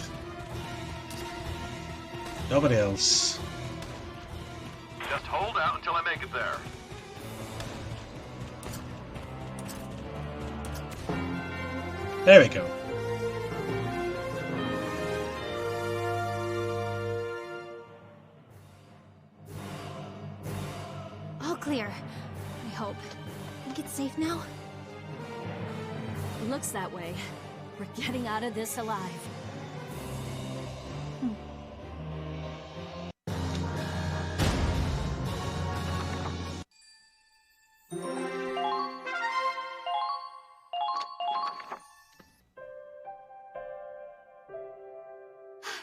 [SPEAKER 1] Nobody else.
[SPEAKER 14] Just hold out until I make it there.
[SPEAKER 1] There we go.
[SPEAKER 7] All clear. I hope. Think it's safe now?
[SPEAKER 12] Looks that way. We're getting out of this alive.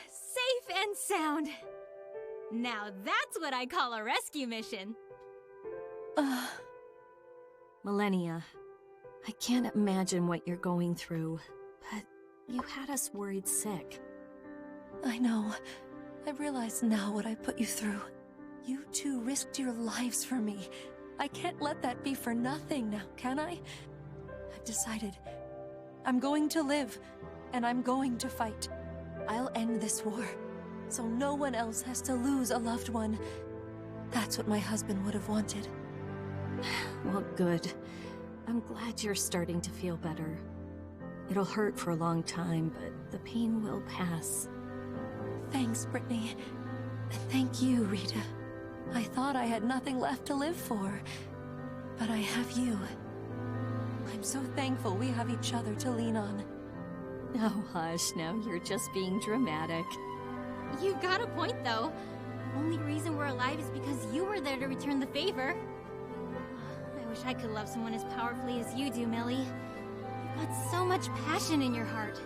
[SPEAKER 7] Safe and sound. Now that's what I call a rescue mission.
[SPEAKER 12] Millennia, I can't imagine what you're going through, but you had us worried sick.
[SPEAKER 11] I know. I realize now what I put you through. You two risked your lives for me. I can't let that be for nothing now, can I? I've decided. I'm going to live, and I'm going to fight. I'll end this war, so no one else has to lose a loved one. That's what my husband would have wanted.
[SPEAKER 12] Well, good. I'm glad you're starting to feel better. It'll hurt for a long time, but the pain will pass.
[SPEAKER 11] Thanks, Brittany. And thank you, Rita. I thought I had nothing left to live for, but I have you. I'm so thankful we have each other to lean on.
[SPEAKER 12] Oh, hush, now you're just being dramatic.
[SPEAKER 7] You've got a point, though. Only reason we're alive is because you were there to return the favor. I wish I could love someone as powerfully as you do, Millie. You've got so much passion in your heart.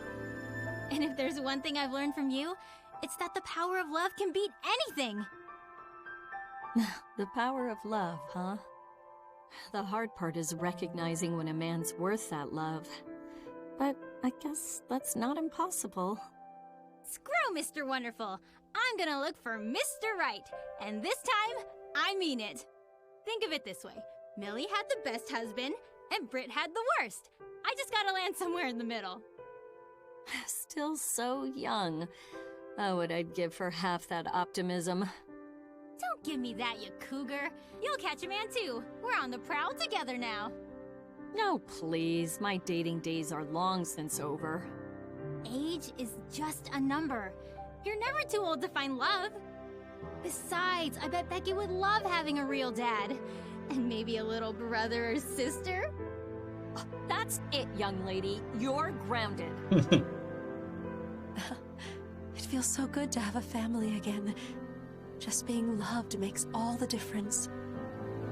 [SPEAKER 7] And if there's one thing I've learned from you, it's that the power of love can beat anything.
[SPEAKER 12] The power of love, huh? The hard part is recognizing when a man's worth that love. But I guess that's not impossible.
[SPEAKER 7] Screw Mr. Wonderful. I'm gonna look for Mr. Right. And this time, I mean it. Think of it this way. Millie had the best husband, and Britt had the worst. I just gotta land somewhere in the middle.
[SPEAKER 12] Still so young. Oh, what I'd give for half that optimism.
[SPEAKER 7] Don't give me that, you cougar. You'll catch a man too. We're on the prowl together now.
[SPEAKER 12] No, please. My dating days are long since over.
[SPEAKER 7] Age is just a number. You're never too old to find love. Besides, I bet Becky would love having a real dad. And maybe a little brother or sister.
[SPEAKER 12] That's it, young lady. You're grounded.
[SPEAKER 11] It feels so good to have a family again. Just being loved makes all the difference.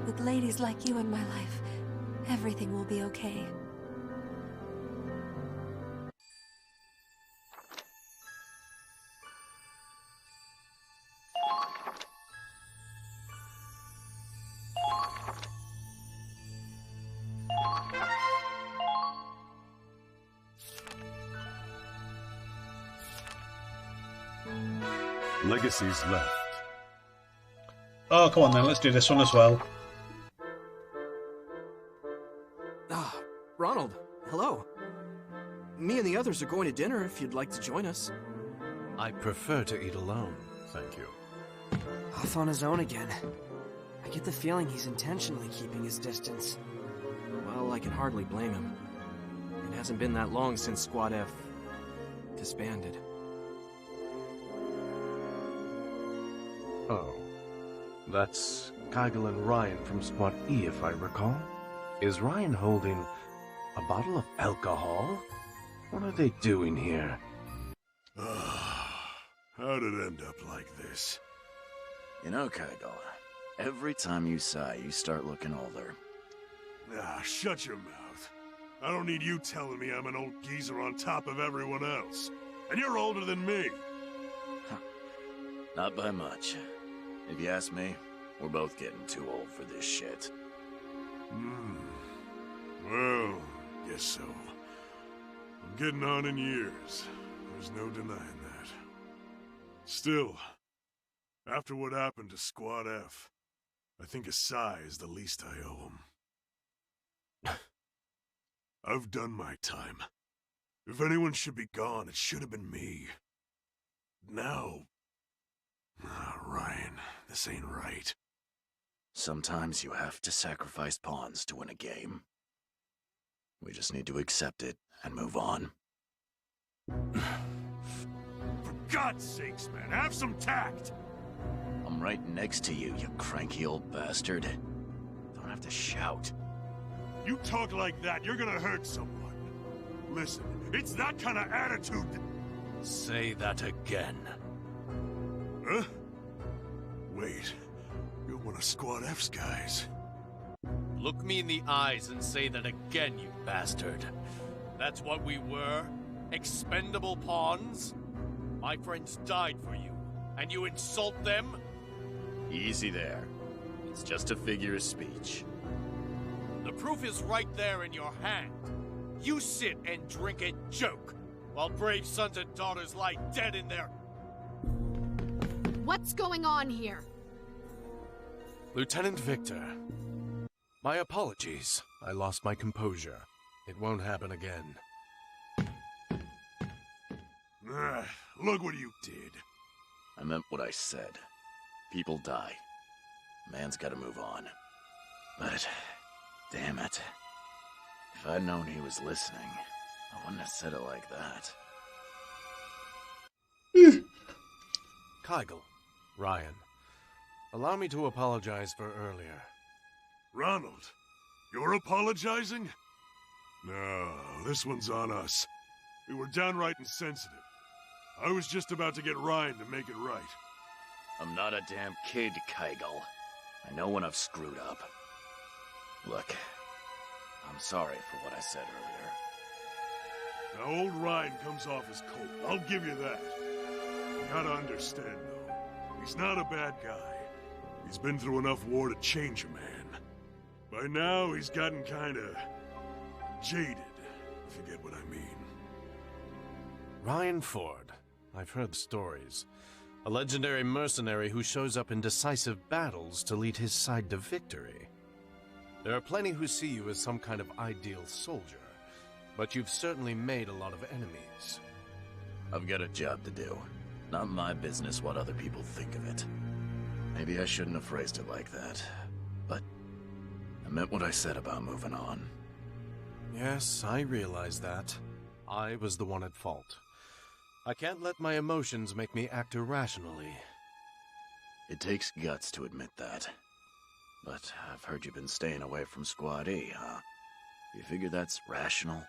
[SPEAKER 11] With ladies like you in my life, everything will be okay.
[SPEAKER 2] Legacies left.
[SPEAKER 1] Oh, come on then, let's do this one as well.
[SPEAKER 5] Ah, Ronald, hello. Me and the others are going to dinner if you'd like to join us.
[SPEAKER 2] I prefer to eat alone, thank you.
[SPEAKER 5] Off on his own again. I get the feeling he's intentionally keeping his distance. Well, I can hardly blame him. It hasn't been that long since Squad F disbanded.
[SPEAKER 2] Oh. That's Kygel and Ryan from Squad E, if I recall. Is Ryan holding a bottle of alcohol? What are they doing here?
[SPEAKER 14] How'd it end up like this?
[SPEAKER 15] You know, Kygel, every time you sigh, you start looking older.
[SPEAKER 14] Ah, shut your mouth. I don't need you telling me I'm an old geezer on top of everyone else. And you're older than me.
[SPEAKER 15] Not by much. If you ask me, we're both getting too old for this shit.
[SPEAKER 14] Well, guess so. I'm getting on in years. There's no denying that. Still, after what happened to Squad F, I think a sigh is the least I owe him. I've done my time. If anyone should be gone, it should have been me. Now... Ryan, this ain't right.
[SPEAKER 15] Sometimes you have to sacrifice pawns to win a game. We just need to accept it and move on.
[SPEAKER 14] For God's sakes, man, have some tact!
[SPEAKER 15] I'm right next to you, you cranky old bastard. Don't have to shout.
[SPEAKER 14] You talk like that, you're gonna hurt someone. Listen, it's that kind of attitude that...
[SPEAKER 2] Say that again.
[SPEAKER 14] Huh? Wait, you're one of Squad F's guys.
[SPEAKER 2] Look me in the eyes and say that again, you bastard. That's what we were? Expendable pawns? My friends died for you, and you insult them?
[SPEAKER 15] Easy there. It's just a figure of speech.
[SPEAKER 2] The proof is right there in your hand. You sit and drink and joke, while brave sons and daughters lie dead in their...
[SPEAKER 16] What's going on here?
[SPEAKER 2] Lieutenant Victor. My apologies. I lost my composure. It won't happen again.
[SPEAKER 14] Look what you did.
[SPEAKER 15] I meant what I said. People die. Man's gotta move on. But, damn it. If I'd known he was listening, I wouldn't have said it like that.
[SPEAKER 2] Kygel, Ryan, allow me to apologize for earlier.
[SPEAKER 14] Ronald, you're apologizing? No, this one's on us. We were downright insensitive. I was just about to get Ryan to make it right.
[SPEAKER 15] I'm not a damn kid, Kygel. I know when I've screwed up. Look, I'm sorry for what I said earlier.
[SPEAKER 14] Now, old Ryan comes off as cold. I'll give you that. You gotta understand, though. He's not a bad guy. He's been through enough war to change a man. By now, he's gotten kinda jaded, if you get what I mean.
[SPEAKER 2] Ryan Ford. I've heard stories. A legendary mercenary who shows up in decisive battles to lead his side to victory. There are plenty who see you as some kind of ideal soldier, but you've certainly made a lot of enemies.
[SPEAKER 15] I've got a job to do. Not my business what other people think of it. Maybe I shouldn't have phrased it like that, but I meant what I said about moving on.
[SPEAKER 2] Yes, I realize that. I was the one at fault. I can't let my emotions make me act irrationally.
[SPEAKER 15] It takes guts to admit that. But I've heard you've been staying away from Squad E, huh? You figure that's rational?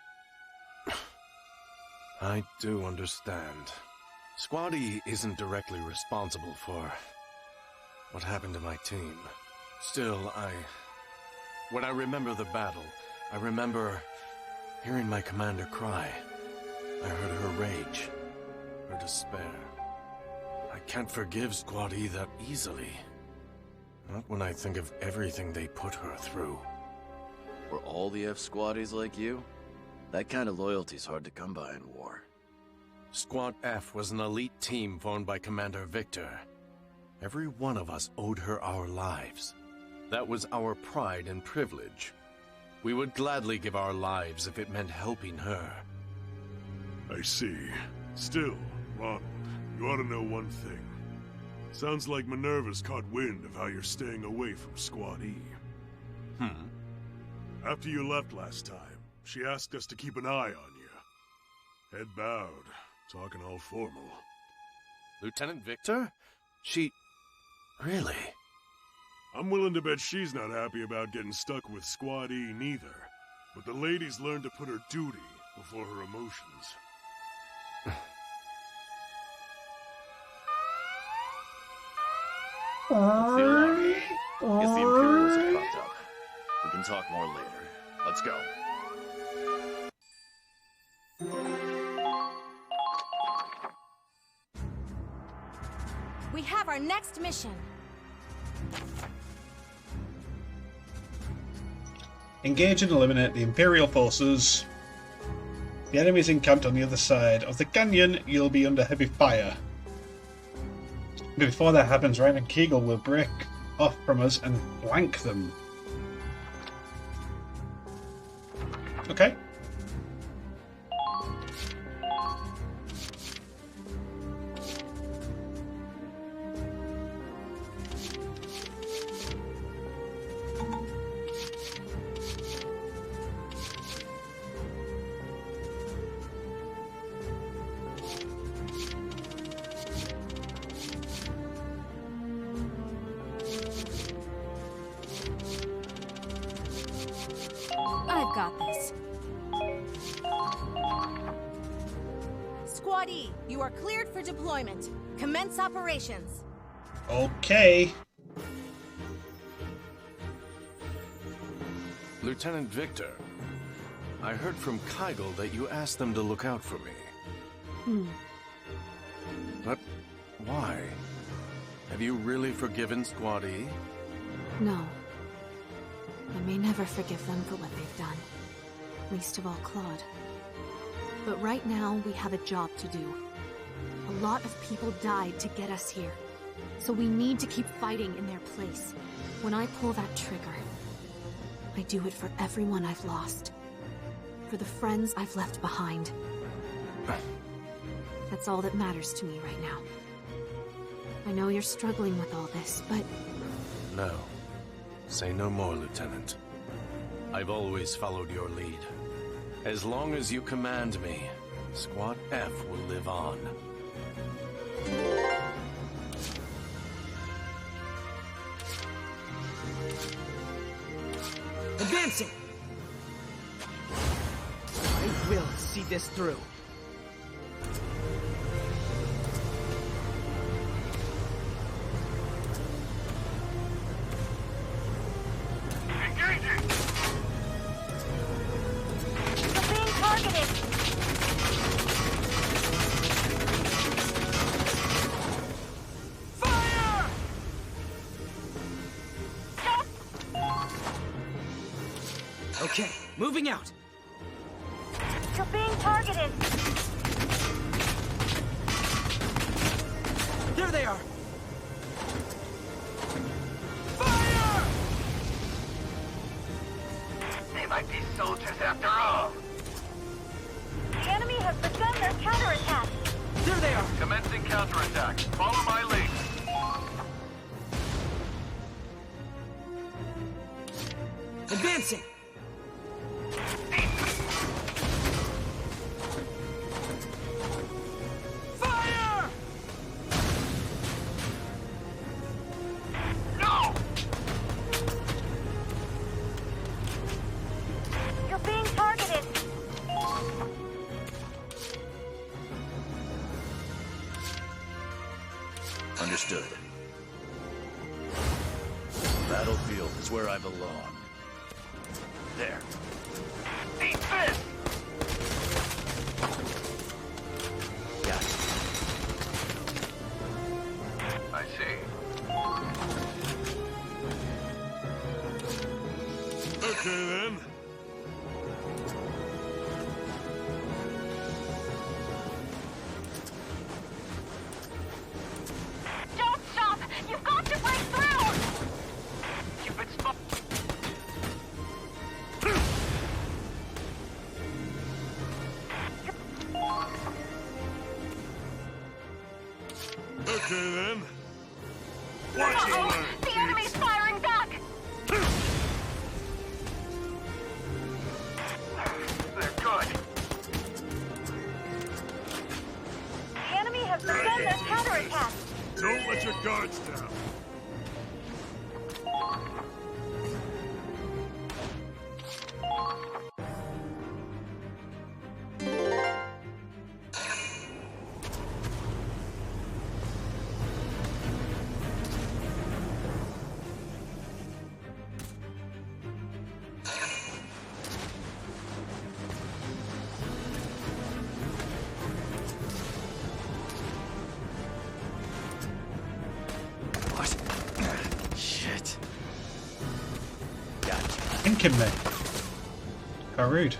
[SPEAKER 2] I do understand. Squad E isn't directly responsible for what happened to my team. Still, when I remember the battle, I remember hearing my commander cry. I heard her rage, her despair. I can't forgive Squad E that easily. Not when I think of everything they put her through.
[SPEAKER 15] Were all the F-Squaddies like you? That kind of loyalty's hard to come by in war.
[SPEAKER 2] Squad F was an elite team formed by Commander Victor. Every one of us owed her our lives. That was our pride and privilege. We would gladly give our lives if it meant helping her.
[SPEAKER 14] I see. Still, Ronald, you ought to know one thing. Sounds like Minerva's caught wind of how you're staying away from Squad E. After you left last time, she asked us to keep an eye on you. Head bowed, talking all formal.
[SPEAKER 2] Lieutenant Victor? She... really?
[SPEAKER 14] I'm willing to bet she's not happy about getting stuck with Squad E neither. But the lady's learned to put her duty before her emotions.
[SPEAKER 15] That's the alarm. Guess the Imperials have popped up. We can talk more later. Let's go.
[SPEAKER 16] We have our next mission.
[SPEAKER 1] Engage and eliminate the Imperial forces. The enemies encamped on the other side of the canyon. You'll be under heavy fire. But before that happens, Ryan and Kegel will break off from us and flank them. Okay.
[SPEAKER 16] I've got this. Squad E, you are cleared for deployment. Commence operations.
[SPEAKER 1] Okay.
[SPEAKER 2] Lieutenant Victor, I heard from Kygel that you asked them to look out for me. But why? Have you really forgiven Squad E?
[SPEAKER 17] No. I may never forgive them for what they've done. Least of all Claude. But right now, we have a job to do. A lot of people died to get us here. So we need to keep fighting in their place. When I pull that trigger, I do it for everyone I've lost. For the friends I've left behind. That's all that matters to me right now. I know you're struggling with all this, but...
[SPEAKER 2] No. Say no more, Lieutenant. I've always followed your lead. As long as you command me, Squad F will live on.
[SPEAKER 5] Advancing! I will see this through. Okay, moving out.
[SPEAKER 13] You're being targeted.
[SPEAKER 5] There they are.
[SPEAKER 13] Fire! They might be soldiers after all. The enemy has begun their counterattack.
[SPEAKER 5] There they are.
[SPEAKER 2] Commencing counterattack. Follow my lead.
[SPEAKER 5] Advancing.
[SPEAKER 13] Fire! No! You're being targeted.
[SPEAKER 15] Understood. Battlefield is where I belong. There.
[SPEAKER 13] Eat this!
[SPEAKER 15] Got it.
[SPEAKER 2] I see.
[SPEAKER 14] Okay then.
[SPEAKER 13] Don't stop! You've got to break through! You've been spotted.
[SPEAKER 14] Okay then. Watch your learn,
[SPEAKER 13] The enemy's firing back!
[SPEAKER 2] They're good.
[SPEAKER 13] The enemy has begun their counterattack.
[SPEAKER 14] Don't let your guards down.
[SPEAKER 15] Shit.
[SPEAKER 1] Thinking me. How rude.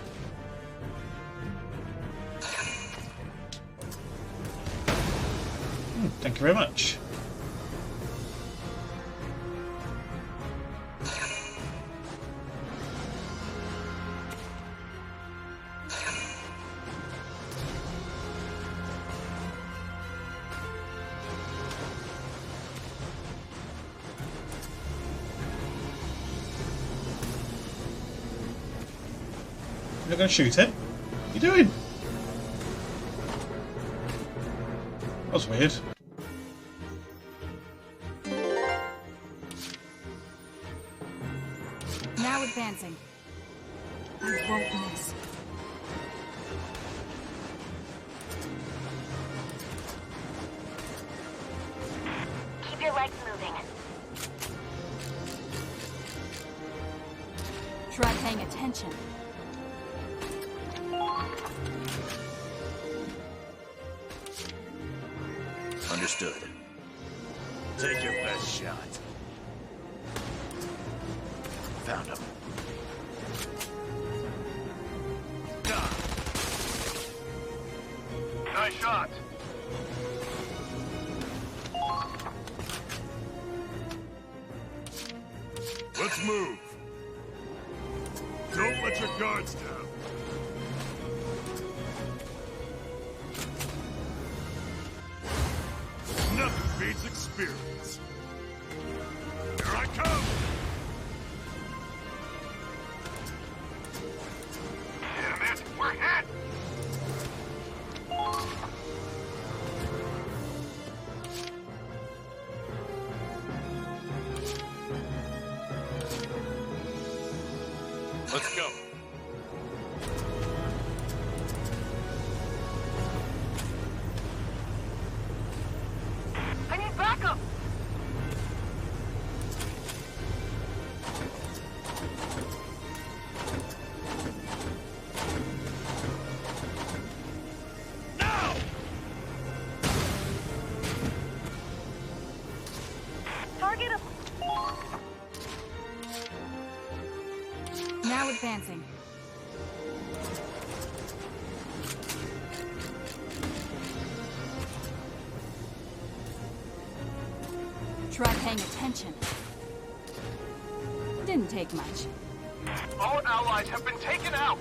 [SPEAKER 1] Thank you very much. You're not going to shoot it? What are you doing? That was weird.
[SPEAKER 16] Now advancing. I won't miss.
[SPEAKER 13] Keep your legs moving.
[SPEAKER 16] Try paying attention.
[SPEAKER 15] Understood. Take your best shot. Found him.
[SPEAKER 2] Nice shot.
[SPEAKER 14] Let's move. Don't let your guards down. Nothing beats experience. Here I come! Damn it, we're hit!
[SPEAKER 2] Let's go.
[SPEAKER 13] I need backup!
[SPEAKER 2] Now!
[SPEAKER 13] Target a...
[SPEAKER 7] Now advancing. Try paying attention. Didn't take much.
[SPEAKER 13] All allies have been taken out!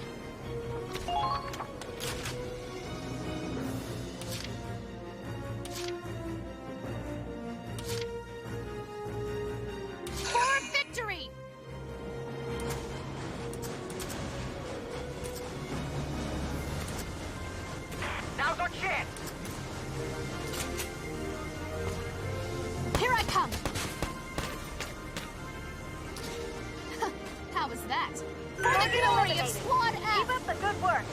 [SPEAKER 16] For victory!
[SPEAKER 13] Now's our chance!
[SPEAKER 16] Here I come! How was that? For the glory of Squad F!
[SPEAKER 13] Keep up the good work!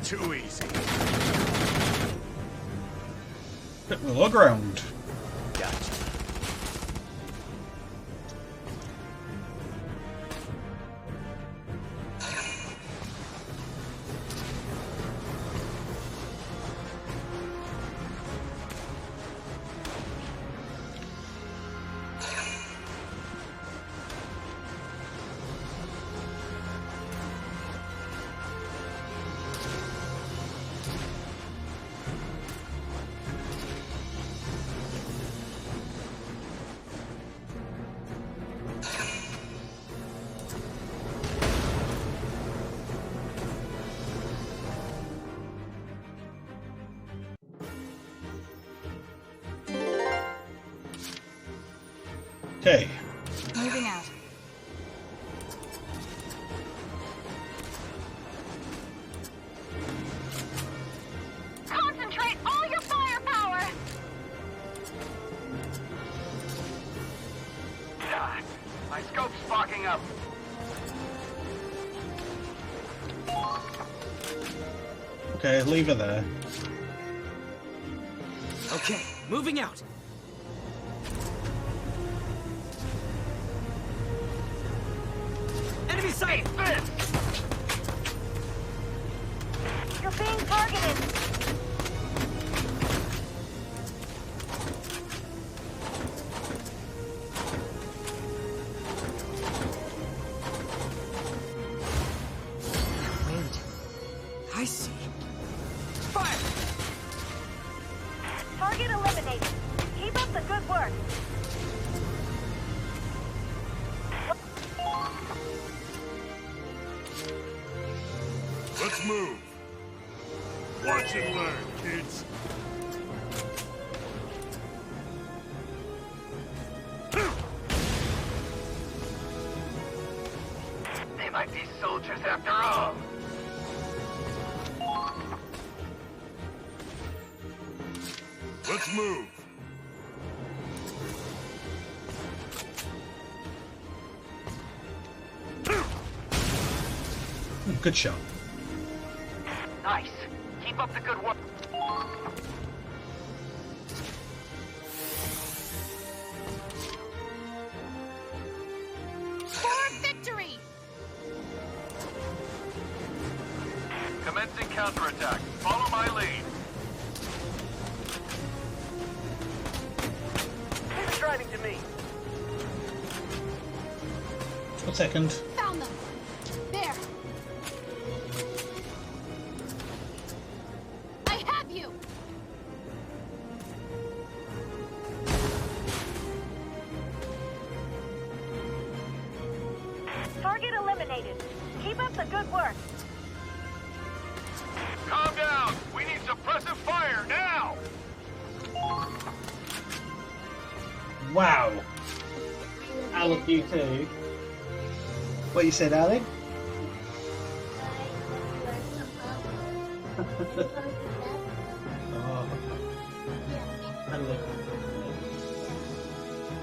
[SPEAKER 2] Too easy.
[SPEAKER 1] Hit the low ground.
[SPEAKER 2] Gotcha.
[SPEAKER 1] Okay.
[SPEAKER 7] Moving out.
[SPEAKER 13] Concentrate all your firepower!
[SPEAKER 2] Ah, my scope's fogging up.
[SPEAKER 1] Okay, leave it there.
[SPEAKER 5] Okay, moving out. Enemy sight!
[SPEAKER 13] You're being targeted!
[SPEAKER 5] Wind. I see. Fire!
[SPEAKER 13] Target eliminated. Keep up the good work.
[SPEAKER 14] Let's move. Watch and learn, kids.
[SPEAKER 2] They might be soldiers after all.
[SPEAKER 14] Let's move.
[SPEAKER 1] Good shot.
[SPEAKER 2] Nice. Keep up the good work. Commencing counterattack. Follow my lead. Keep driving to me.
[SPEAKER 1] 1 second.
[SPEAKER 17] Found them. There. I have you.
[SPEAKER 13] Target eliminated. Keep up the good work.
[SPEAKER 2] Calm down. We need suppressive fire now.
[SPEAKER 1] Wow. I love you too. What you said, Ali? Oh. I love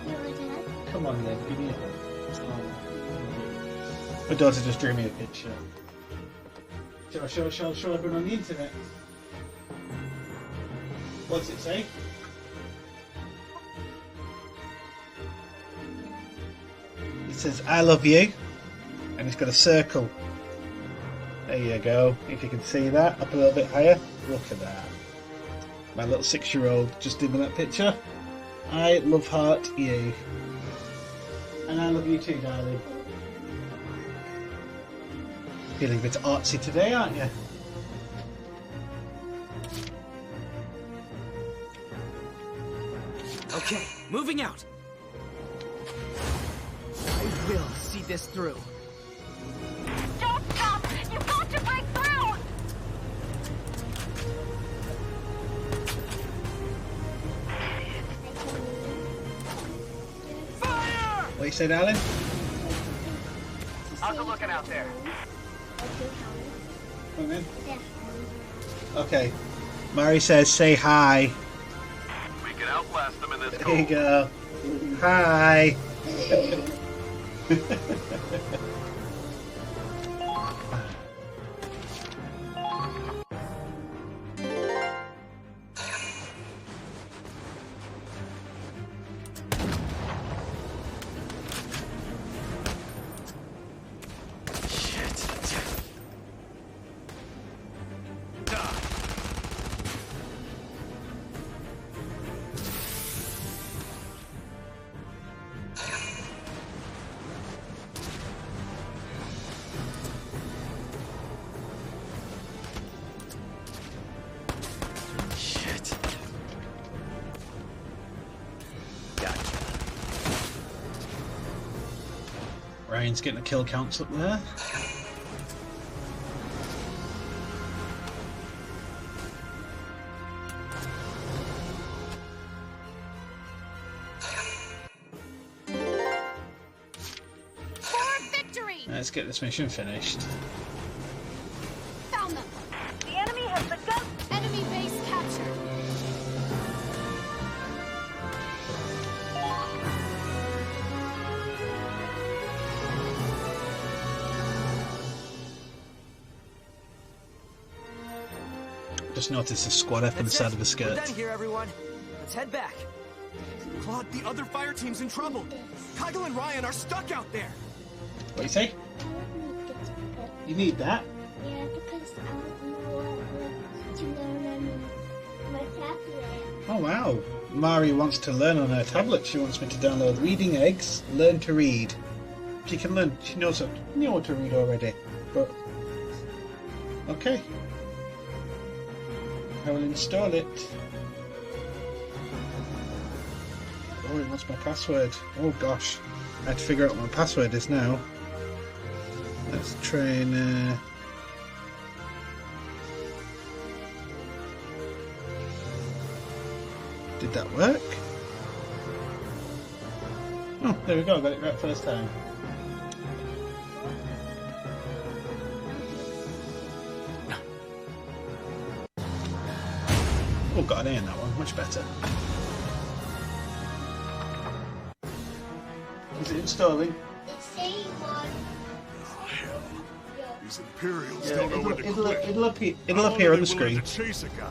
[SPEAKER 1] you. Come on then, give me a hug. My daughter just drew me a picture. Show everyone on the internet. What does it say? It says I love you, and it's got a circle. There you go. If you can see that, up a little bit higher. Look at that. My little 6-year-old just did me that picture. I love heart you. And I love you too, darling. Feeling a bit artsy today, aren't you?
[SPEAKER 5] Okay, moving out. I will see this through.
[SPEAKER 13] Don't stop! You've got to break through!
[SPEAKER 2] Fire!
[SPEAKER 1] What you say, darling?
[SPEAKER 2] How's it looking out there?
[SPEAKER 1] Come in. Okay. Mari says, say hi.
[SPEAKER 2] We can outlast them in this
[SPEAKER 1] There you go. Hi. Ryan's getting the kill counts up there.
[SPEAKER 17] For victory!
[SPEAKER 1] Let's get this mission finished.
[SPEAKER 17] Found them.
[SPEAKER 13] The enemy has begun.
[SPEAKER 17] Enemy base captured.
[SPEAKER 1] Just noticed a squad F on the side of the
[SPEAKER 5] We're
[SPEAKER 1] skirt.
[SPEAKER 5] done here, everyone. Let's head back.
[SPEAKER 4] Claude, the other fire team's in trouble. Kyle and Ryan are stuck out there.
[SPEAKER 1] What do you say? You need that?
[SPEAKER 18] Yeah, because I want to learn on my tablet.
[SPEAKER 1] Oh wow. Mari wants to learn on her tablet. She wants me to download Reading Eggs, Learn to Read. She can learn. She knows what to read already. But okay. I will install it. Oh, what's my password? Oh gosh. I have to figure out what my password is now. Let's try and did that work? Oh, there we go, got it right first time. Oh, got an A in that one, much better. Is it installing?
[SPEAKER 18] It's saying one.
[SPEAKER 14] Oh, hell. These Imperials
[SPEAKER 1] Yeah,
[SPEAKER 14] don't know when to quit.
[SPEAKER 1] it'll
[SPEAKER 14] How
[SPEAKER 1] appear
[SPEAKER 14] are
[SPEAKER 1] on the
[SPEAKER 14] they willing
[SPEAKER 1] screen.
[SPEAKER 14] to chase a guy?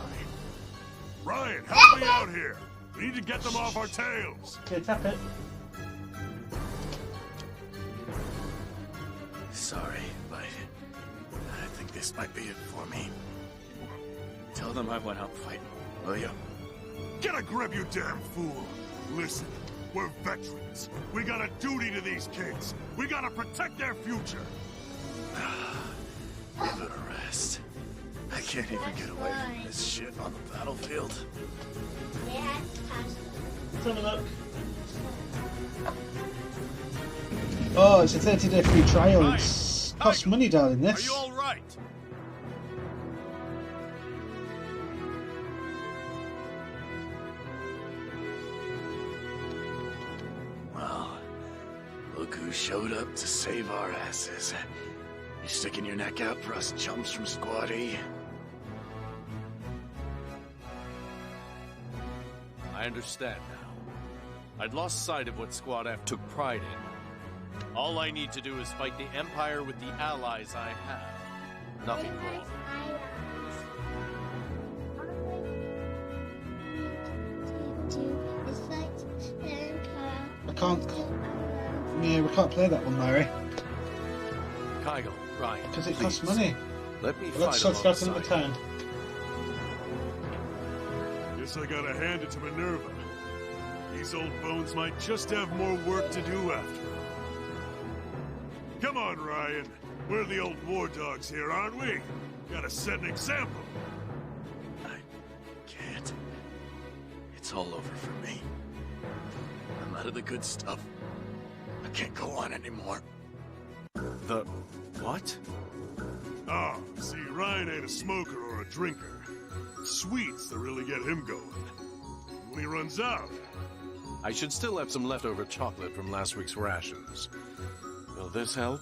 [SPEAKER 14] Ryan, help me out here. We need to get them off our tails.
[SPEAKER 1] Okay, tap it.
[SPEAKER 15] Sorry, but I think this might be it for me. Tell them I went out fighting, will you?
[SPEAKER 14] Get a grip, you damn fool! Listen, we're veterans. We got a duty to these kids. We gotta protect their future.
[SPEAKER 15] Give it a rest. I can't even get away from this shit on the battlefield.
[SPEAKER 1] Let's have a look. Oh, it's a 30-day free trial. It's costs money, darling, this.
[SPEAKER 2] Are you all right?
[SPEAKER 15] Well, look who showed up to save our asses. You sticking your neck out for us chumps from Squad E?
[SPEAKER 2] I understand now. I'd lost sight of what Squad F took pride in. All I need to do is fight the Empire with the allies I have. Nothing more.
[SPEAKER 1] I can't. Yeah, we can't play that one, Mary.
[SPEAKER 2] Kygo, Ryan,
[SPEAKER 1] Because it costs money.
[SPEAKER 2] Let me
[SPEAKER 1] But let's
[SPEAKER 2] fight
[SPEAKER 1] start another
[SPEAKER 2] alongside
[SPEAKER 1] turn.
[SPEAKER 14] Guess I gotta hand it to Minerva. These old bones might just have more work to do after all. Come on, Ryan. We're the old war dogs here, aren't we? Gotta set an example.
[SPEAKER 15] I can't. It's all over for me. I'm out of the good stuff. I can't go on anymore.
[SPEAKER 2] The what?
[SPEAKER 14] Oh, see, Ryan ain't a smoker or a drinker. Sweets that really get him going. When he runs out...
[SPEAKER 2] I should still have some leftover chocolate from last week's rations. Will this help?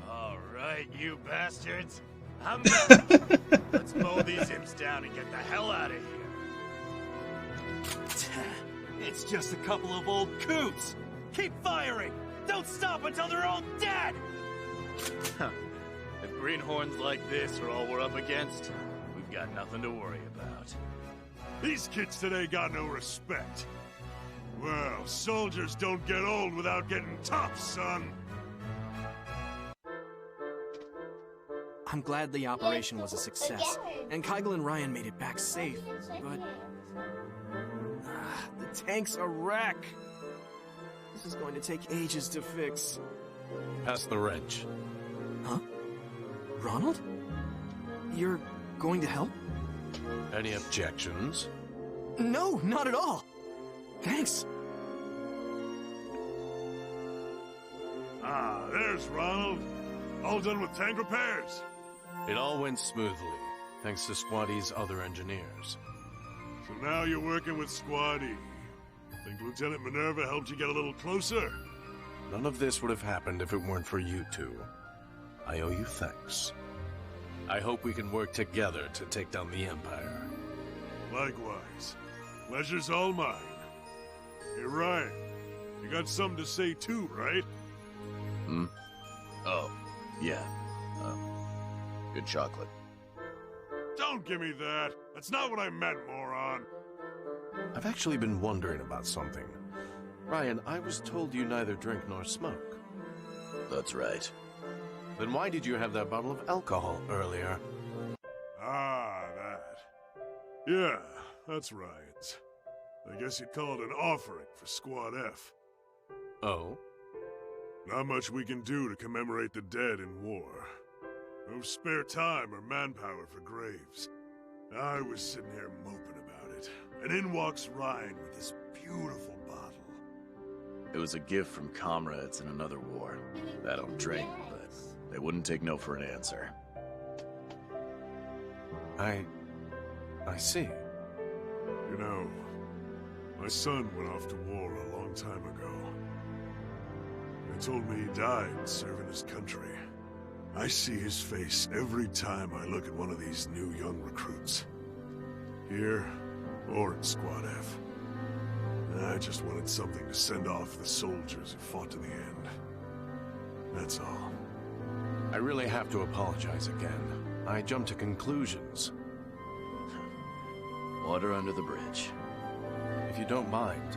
[SPEAKER 19] All right, you bastards. I'm back. Let's mow these imps down and get the hell out of here.
[SPEAKER 4] It's just a couple of old coots. Keep firing. Don't stop until they're all dead.
[SPEAKER 19] If greenhorns like this are all we're up against, we've got nothing to worry about.
[SPEAKER 14] These kids today got no respect. Well, soldiers don't get old without getting tough, son.
[SPEAKER 5] I'm glad the operation was a success, and Kygo and Ryan made it back safe, but... the tank's a wreck. This is going to take ages to fix.
[SPEAKER 2] Pass the wrench.
[SPEAKER 5] Huh? Ronald? You're going to help?
[SPEAKER 2] Any objections?
[SPEAKER 5] No, not at all. Thanks.
[SPEAKER 14] Ah, there's Ronald. All done with tank repairs.
[SPEAKER 2] It all went smoothly, thanks to Squad E's other engineers.
[SPEAKER 14] So now you're working with Squad E. Think Lieutenant Minerva helped you get a little closer?
[SPEAKER 2] None of this would have happened if it weren't for you two. I owe you thanks. I hope we can work together to take down the Empire.
[SPEAKER 14] Likewise. Pleasure's all mine. Hey, Ryan, you got something to say too, right?
[SPEAKER 15] Hmm? Oh, yeah. Good chocolate.
[SPEAKER 14] Don't give me that. That's not what I meant, moron.
[SPEAKER 2] I've actually been wondering about something. Ryan, I was told you neither drink nor smoke.
[SPEAKER 15] That's right.
[SPEAKER 2] Then why did you have that bottle of alcohol earlier?
[SPEAKER 14] Ah, that. Yeah, that's Ryan's. I guess you'd call it an offering for Squad F.
[SPEAKER 2] Oh?
[SPEAKER 14] Not much we can do to commemorate the dead in war. No spare time or manpower for graves. I was sitting here moping about it, and in walks Ryan with this beautiful bottle.
[SPEAKER 15] It was a gift from comrades in another war. I don't drink, but they wouldn't take no for an answer.
[SPEAKER 2] I see.
[SPEAKER 14] You know, my son went off to war a long time ago. They told me he died serving his country. I see his face every time I look at one of these new young recruits. Here, or in Squad F. I just wanted something to send off the soldiers who fought to the end. That's all.
[SPEAKER 2] I really have to apologize again. I jumped to conclusions.
[SPEAKER 15] Water under the bridge.
[SPEAKER 2] If you don't mind,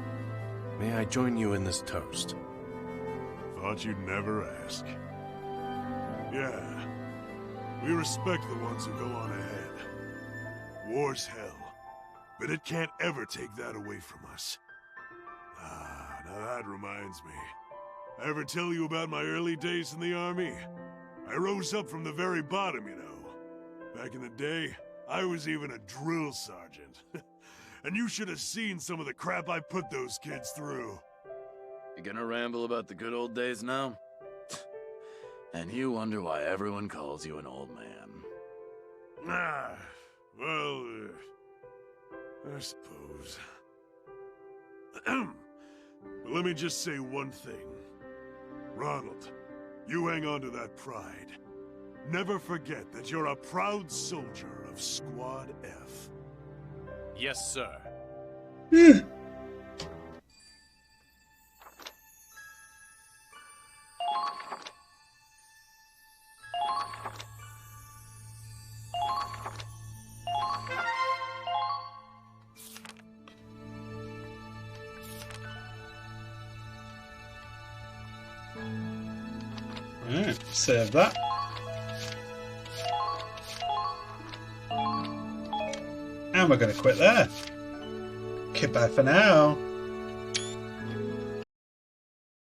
[SPEAKER 2] may I join you in this toast?
[SPEAKER 14] Thought you'd never ask. Yeah. We respect the ones who go on ahead. War's hell, but it can't ever take that away from us. Ah, now that reminds me. I ever tell you about my early days in the army? I rose up from the very bottom, you know. Back in the day, I was even a drill sergeant. And you should have seen some of the crap I put those kids through.
[SPEAKER 15] You gonna ramble about the good old days now? And you wonder why everyone calls you an old man.
[SPEAKER 14] Ah, well, I suppose. But let me just say one thing. Ronald, you hang on to that pride. Never forget that you're a proud soldier of Squad F.
[SPEAKER 2] Yes, sir.
[SPEAKER 1] Alright, save that. And we're going to quit there. Goodbye for now.